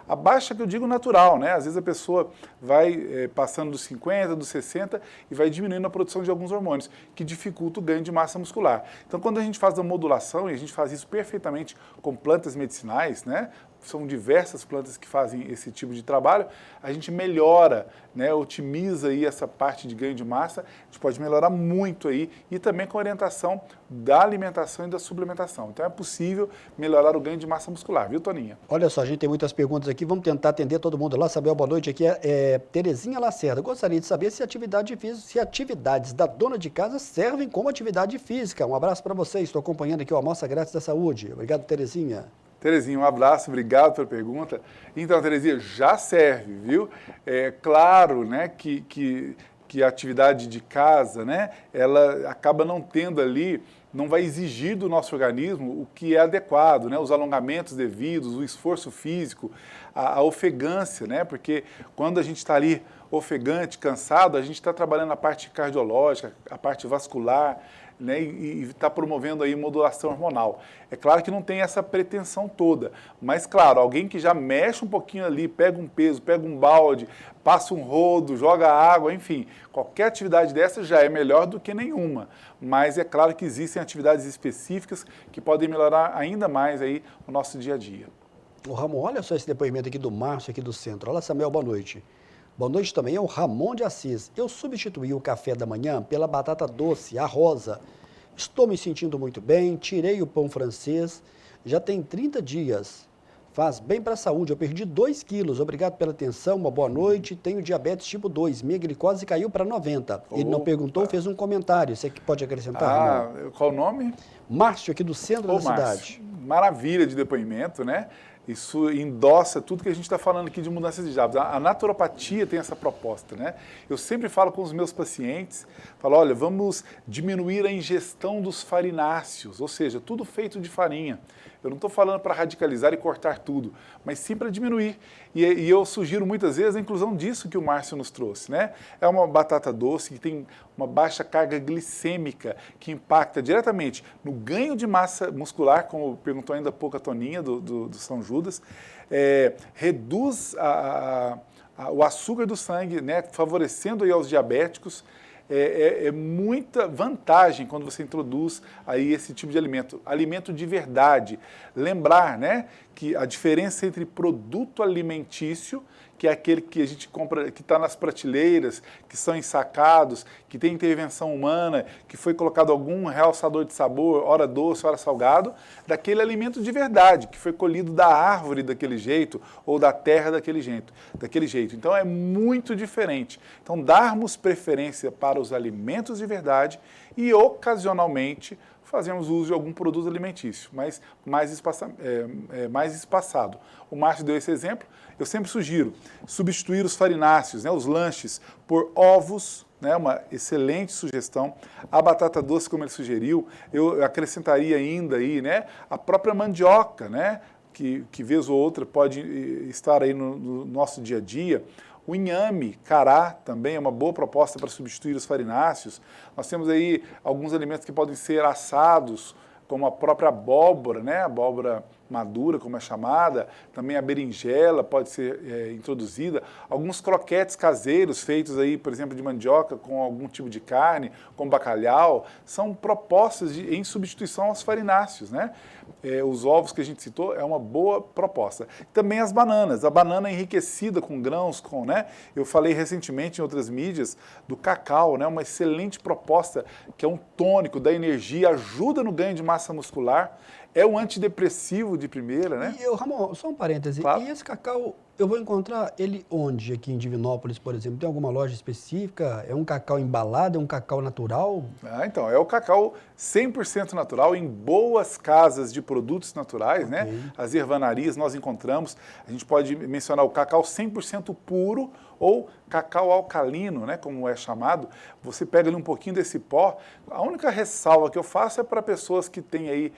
a baixa que eu digo natural, né? Às vezes a pessoa vai passando dos 50, dos 60 e vai diminuindo a produção de alguns hormônios, que dificulta o ganho de massa muscular. Então, quando a gente faz a modulação, e a gente faz isso perfeitamente com plantas medicinais, né? São diversas plantas que fazem esse tipo de trabalho, a gente melhora, né, otimiza aí essa parte de ganho de massa, a gente pode melhorar muito aí, e também com a orientação da alimentação e da suplementação. Então é possível melhorar o ganho de massa muscular, viu, Toninha? Olha só, a gente tem muitas perguntas aqui, vamos tentar atender todo mundo lá. Samuel, boa noite, aqui é Terezinha Lacerda. Gostaria de saber se atividades da dona de casa servem como atividade física. Um abraço para vocês, estou acompanhando aqui o Amostra Grátis da Saúde. Obrigado, Terezinha. Terezinha, um abraço, obrigado pela pergunta. Então, Terezinha, já serve, viu? É claro, né, que a atividade de casa, né, ela acaba não tendo ali, não vai exigir do nosso organismo o que é adequado, né, os alongamentos devidos, o esforço físico, a ofegância, né, porque quando a gente está ali ofegante, cansado, a gente está trabalhando a parte cardiológica, a parte vascular, né, e está promovendo aí modulação hormonal. É claro que não tem essa pretensão toda, mas claro, alguém que já mexe um pouquinho ali, pega um peso, pega um balde, passa um rodo, joga água, enfim, qualquer atividade dessa já é melhor do que nenhuma. Mas é claro que existem atividades específicas que podem melhorar ainda mais aí o nosso dia a dia. Ô Ramon, olha só esse depoimento aqui do Márcio, aqui do centro. Olha, Samuel, boa noite. Boa noite também é o Ramon de Assis. Eu substituí o café da manhã pela batata doce, a rosa. Estou me sentindo muito bem, tirei o pão francês, já tem 30 dias. Faz bem para a saúde, eu perdi 2 quilos. Obrigado pela atenção, uma boa noite. Tenho diabetes tipo 2, minha glicose caiu para 90. Ele não perguntou, fez um comentário. Você que pode acrescentar, Ramon? Qual o nome? Márcio, aqui do centro da cidade. Maravilha de depoimento, né? Isso endossa tudo que a gente está falando aqui de mudanças de hábitos. A naturopatia tem essa proposta, né? Eu sempre falo com os meus pacientes, falo, olha, vamos diminuir a ingestão dos farináceos, ou seja, tudo feito de farinha. Eu não estou falando para radicalizar e cortar tudo, mas sim para diminuir. E eu sugiro muitas vezes a inclusão disso que o Márcio nos trouxe, né? É uma batata doce que tem uma baixa carga glicêmica que impacta diretamente no ganho de massa muscular, como perguntou ainda há pouco a Toninha do São Judas, reduz o açúcar do sangue, né? Favorecendo aí aos diabéticos, é muita vantagem quando você introduz aí esse tipo de alimento de verdade. Lembrar, né, que a diferença entre produto alimentício, que é aquele que a gente compra, que está nas prateleiras, que são ensacados, que tem intervenção humana, que foi colocado algum realçador de sabor, ora doce, ora salgado, daquele alimento de verdade, que foi colhido da árvore daquele jeito, ou da terra daquele jeito. Então é muito diferente. Então darmos preferência para os alimentos de verdade e ocasionalmente fazemos uso de algum produto alimentício, mas mais espaçado. O Márcio deu esse exemplo. Eu sempre sugiro substituir os farináceos, né, os lanches, por ovos, né, uma excelente sugestão. A batata doce, como ele sugeriu, eu acrescentaria ainda aí, né, a própria mandioca, né, que vez ou outra pode estar aí no nosso dia a dia. O inhame, cará, também é uma boa proposta para substituir os farináceos. Nós temos aí alguns alimentos que podem ser assados, como a própria abóbora, né? Abóbora madura, como é chamada, também a berinjela pode ser introduzida, alguns croquetes caseiros feitos aí, por exemplo, de mandioca com algum tipo de carne, com bacalhau, são propostas em substituição aos farináceos, né? Os ovos que a gente citou é uma boa proposta. Também as bananas, a banana enriquecida com grãos, né? Eu falei recentemente em outras mídias do cacau, né? Uma excelente proposta que é um tônico, dá energia, ajuda no ganho de massa muscular, é um antidepressivo de primeira, né? E, Ramon, só um parêntese, claro. E esse cacau, eu vou encontrar ele onde aqui em Divinópolis, por exemplo? Tem alguma loja específica? É um cacau embalado? É um cacau natural? Então, é o cacau 100% natural em boas casas de produtos naturais, né? As ervanarias nós encontramos, a gente pode mencionar o cacau 100% puro ou cacau alcalino, né, como é chamado. Você pega ali um pouquinho desse pó. A única ressalva que eu faço é para pessoas que têm aí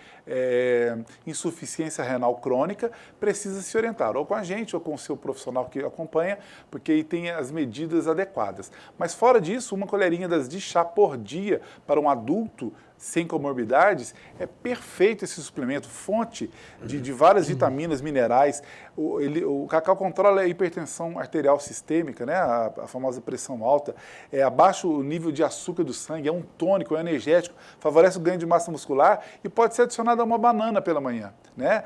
insuficiência renal crônica, precisa se orientar ou com a gente ou com o seu profissional que acompanha, porque aí tem as medidas adequadas. Mas fora disso, uma colherinha de chá por dia para um adulto sem comorbidades, é perfeito esse suplemento, fonte de várias vitaminas, minerais. O cacau controla a hipertensão arterial sistêmica, né? A famosa pressão alta, abaixa o nível de açúcar do sangue, é um tônico, é energético, favorece o ganho de massa muscular e pode ser adicionado a uma banana pela manhã, né?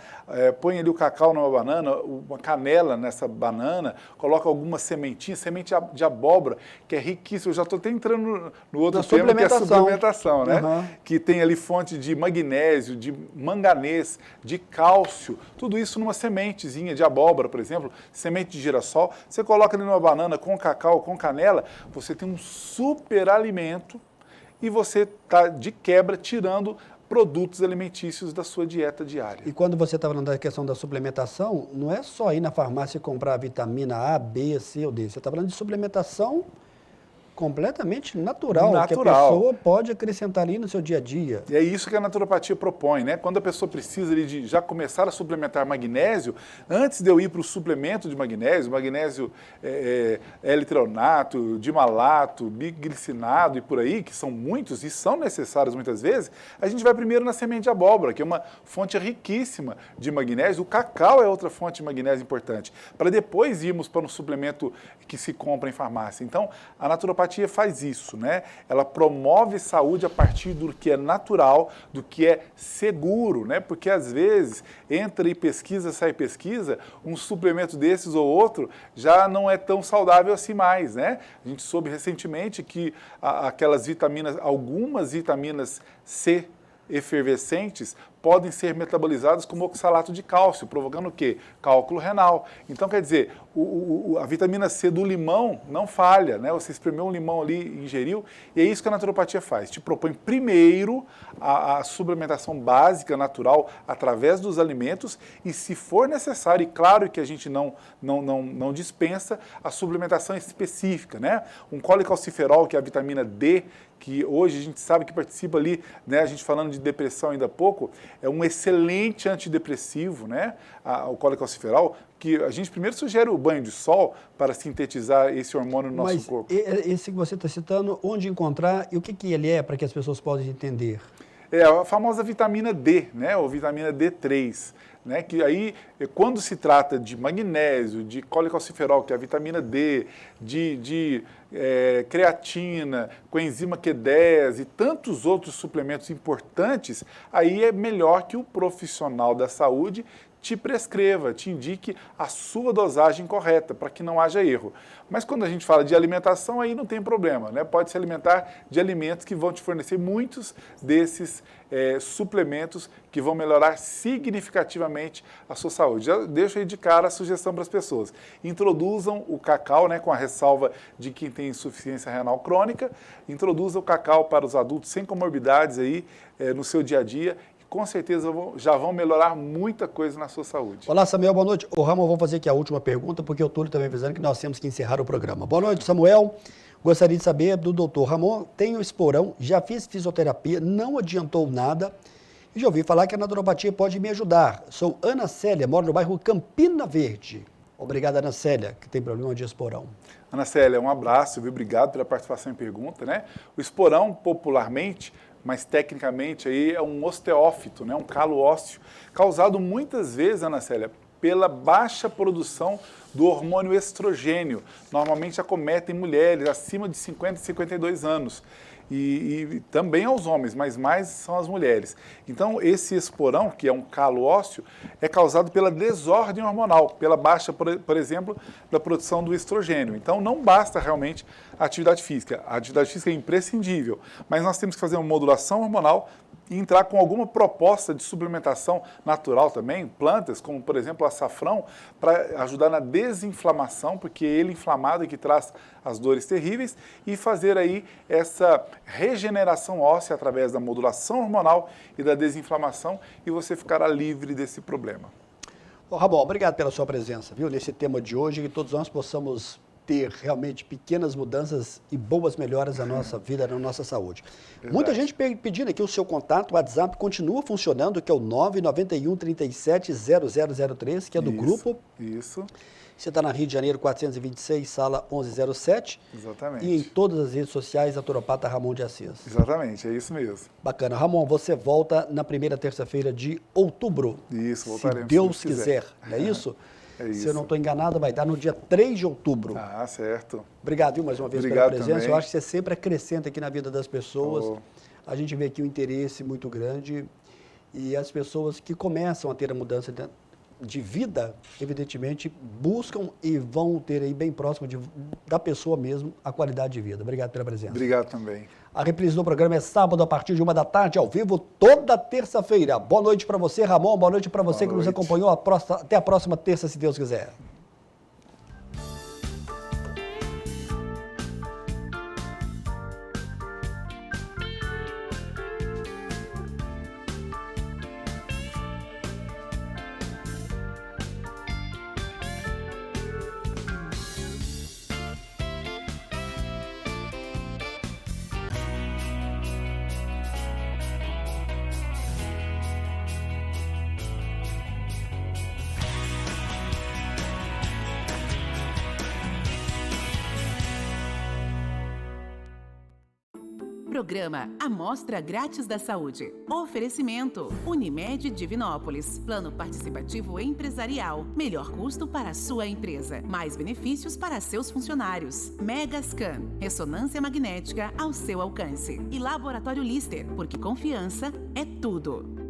Põe ali o cacau numa banana, uma canela nessa banana, coloca algumas sementinhas, semente de abóbora, que é riquíssimo. Eu já estou até entrando no outro tema, que é a suplementação, né? Que tem ali fonte de magnésio, de manganês, de cálcio, tudo isso numa sementezinha de abóbora, por exemplo, semente de girassol. Você coloca ali numa banana com cacau, com canela, você tem um super alimento e você está, de quebra, tirando produtos alimentícios da sua dieta diária. E quando você está falando da questão da suplementação, não é só ir na farmácia e comprar a vitamina A, B, C ou D. Você está falando de suplementação completamente natural, que a pessoa pode acrescentar ali no seu dia a dia. E é isso que a naturopatia propõe, né? Quando a pessoa precisa ali de já começar a suplementar magnésio, antes de eu ir para o suplemento de magnésio L-treonato, dimalato, biglicinado e por aí, que são muitos e são necessários muitas vezes, a gente vai primeiro na semente de abóbora, que é uma fonte riquíssima de magnésio. O cacau é outra fonte de magnésio importante, para depois irmos para um suplemento que se compra em farmácia. Então, a naturopatia faz isso, né? Ela promove saúde a partir do que é natural, do que é seguro, né? Porque às vezes entra e pesquisa, sai pesquisa, um suplemento desses ou outro já não é tão saudável assim mais, né? A gente soube recentemente que aquelas vitaminas, algumas vitaminas C efervescentes podem ser metabolizadas como oxalato de cálcio, provocando o quê? Cálculo renal. Então, quer dizer, a vitamina C do limão não falha, né? Você espremeu um limão ali e ingeriu, e é isso que a naturopatia faz. Te propõe primeiro a suplementação básica, natural, através dos alimentos, e se for necessário, e claro que a gente não dispensa, a suplementação específica, né? Um colecalciferol, que é a vitamina D, que hoje a gente sabe que participa ali, né, a gente falando de depressão ainda há pouco, é um excelente antidepressivo, né, o colecalciferol, que a gente primeiro sugere o banho de sol para sintetizar esse hormônio no nosso corpo. Esse que você está citando, onde encontrar e o que ele é, para que as pessoas possam entender? É a famosa vitamina D, né, ou vitamina D3. né? Que aí, quando se trata de magnésio, de colecalciferol, que é a vitamina D, de creatina, coenzima Q10 e tantos outros suplementos importantes, aí é melhor que o profissional da saúde te prescreva, te indique a sua dosagem correta, para que não haja erro. Mas quando a gente fala de alimentação, aí não tem problema, né? Pode se alimentar de alimentos que vão te fornecer muitos desses suplementos que vão melhorar significativamente a sua saúde. Já deixo aí de cara a sugestão para as pessoas. Introduzam o cacau, né, com a ressalva de quem tem insuficiência renal crônica, introduzam o cacau para os adultos sem comorbidades aí no seu dia a dia, com certeza já vão melhorar muita coisa na sua saúde. Olá, Samuel, boa noite. Ô, Ramon, vou fazer aqui a última pergunta, porque o Túlio também avisando que nós temos que encerrar o programa. Boa noite, Samuel. Gostaria de saber do doutor Ramon, tenho esporão, já fiz fisioterapia, não adiantou nada, e já ouvi falar que a naturopatia pode me ajudar. Sou Ana Célia, moro no bairro Campina Verde. Obrigado, Ana Célia, que tem problema de esporão. Ana Célia, um abraço, viu? Obrigado pela participação em pergunta, né? O esporão, popularmente, mas tecnicamente aí é um osteófito, né? Um calo ósseo, causado muitas vezes, Ana Célia, pela baixa produção do hormônio estrogênio. Normalmente acometem mulheres acima de 50 e 52 anos. E também aos homens, mas mais são as mulheres. Então, esse esporão, que é um calo ósseo, é causado pela desordem hormonal, pela baixa, por exemplo, da produção do estrogênio. Então, não basta realmente a atividade física. A atividade física é imprescindível, mas nós temos que fazer uma modulação hormonal e entrar com alguma proposta de suplementação natural também, plantas, como por exemplo o açafrão, para ajudar na desinflamação, porque ele inflamado é que traz as dores terríveis, e fazer aí essa regeneração óssea através da modulação hormonal e da desinflamação, e você ficará livre desse problema. Ô, Ramon, obrigado pela sua presença, viu, nesse tema de hoje, que todos nós possamos ter realmente pequenas mudanças e boas melhoras na nossa vida, na nossa saúde. Verdade. Muita gente pedindo aqui o seu contato, o WhatsApp continua funcionando, que é o 991 37 0003, que é do grupo. Isso. Você está na Rio de Janeiro, 426, sala 1107. Exatamente. E em todas as redes sociais, naturopata Ramon de Assis. Exatamente, é isso mesmo. Bacana. Ramon, você volta na primeira terça-feira de outubro. Isso, voltaremos. Se Deus quiser, não é isso? É isso. Se eu não estou enganado, vai dar no dia 3 de outubro. Ah, certo. Obrigado, viu, mais uma vez pela presença. Também. Eu acho que você sempre acrescenta aqui na vida das pessoas. A gente vê aqui um interesse muito grande e as pessoas que começam a ter a mudança de vida, evidentemente, buscam e vão ter aí bem próximo da pessoa mesmo a qualidade de vida. Obrigado pela presença. Obrigado também. A reprise do programa é sábado a partir de 13h, ao vivo, toda terça-feira. Boa noite para você, Ramon. Boa noite para você que nos acompanhou. Até a próxima terça, se Deus quiser. Programa Amostra Grátis da Saúde. Oferecimento Unimed Divinópolis. Plano Participativo Empresarial. Melhor custo para a sua empresa. Mais benefícios para seus funcionários. Megascan. Ressonância magnética ao seu alcance. E Laboratório Lister, porque confiança é tudo.